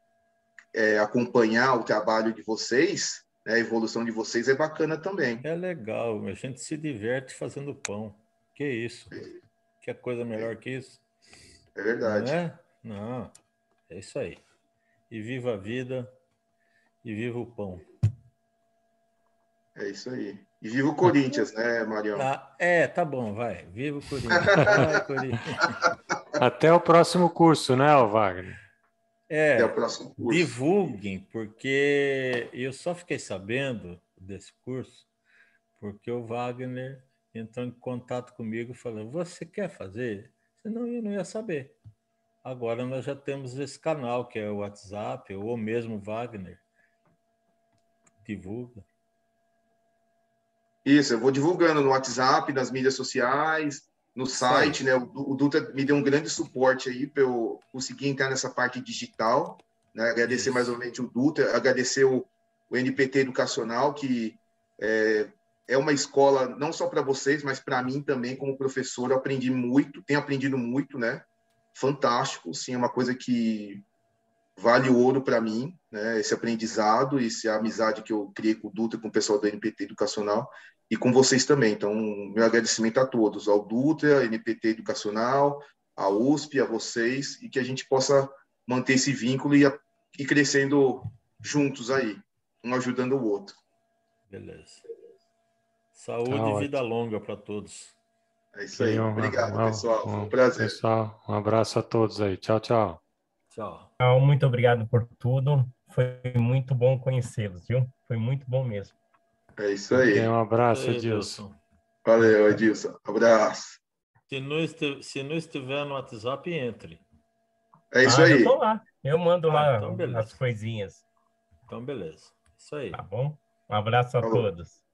acompanhar o trabalho de vocês, né, a evolução de vocês, é bacana também. É legal, a gente se diverte fazendo pão. Que isso? Que coisa melhor que isso? É verdade. Não é? Não, é isso aí. E viva a vida e viva o pão. É isso aí. E viva o Corinthians, né, Marião? Tá bom, vai. Viva o Corinthians. Vai, Corinthians. Até o próximo curso, né, Wagner? Até o próximo curso. Divulguem, porque eu só fiquei sabendo desse curso porque o Wagner entrou em contato comigo falando, você quer fazer? Senão eu não ia saber. Agora nós já temos esse canal, que é o WhatsApp, ou mesmo Wagner. Divulga. Isso, eu vou divulgando no WhatsApp, nas mídias sociais, no site, né? O Dutra me deu um grande suporte aí para eu conseguir entrar nessa parte digital, né? Agradecer mais ou menos o Dutra, agradecer o NPT Educacional, que é uma escola não só para vocês, mas para mim também, como professor, eu aprendi muito, tenho aprendido muito, né? Fantástico, sim, é uma coisa que vale ouro para mim, né? Esse aprendizado, essa amizade que eu criei com o Dutra, com o pessoal do NPT Educacional e com vocês também. Então, meu agradecimento a todos, ao Dutra, NPT Educacional, à USP, a vocês, e que a gente possa manter esse vínculo e crescendo juntos aí, um ajudando o outro. Beleza. Saúde e vida longa para todos. É isso aí. Obrigado, pessoal. Foi um prazer. Pessoal, um abraço a todos aí. Tchau, tchau. Tchau. Muito obrigado por tudo. Foi muito bom conhecê-los, viu? Foi muito bom mesmo. É isso aí. Um abraço, Edilson. Valeu, Edilson. Abraço. Se não estiver no WhatsApp, entre. É isso aí. Eu tô lá. Eu mando lá então as coisinhas. Então, beleza. Isso aí. Tá bom? Um abraço a todos.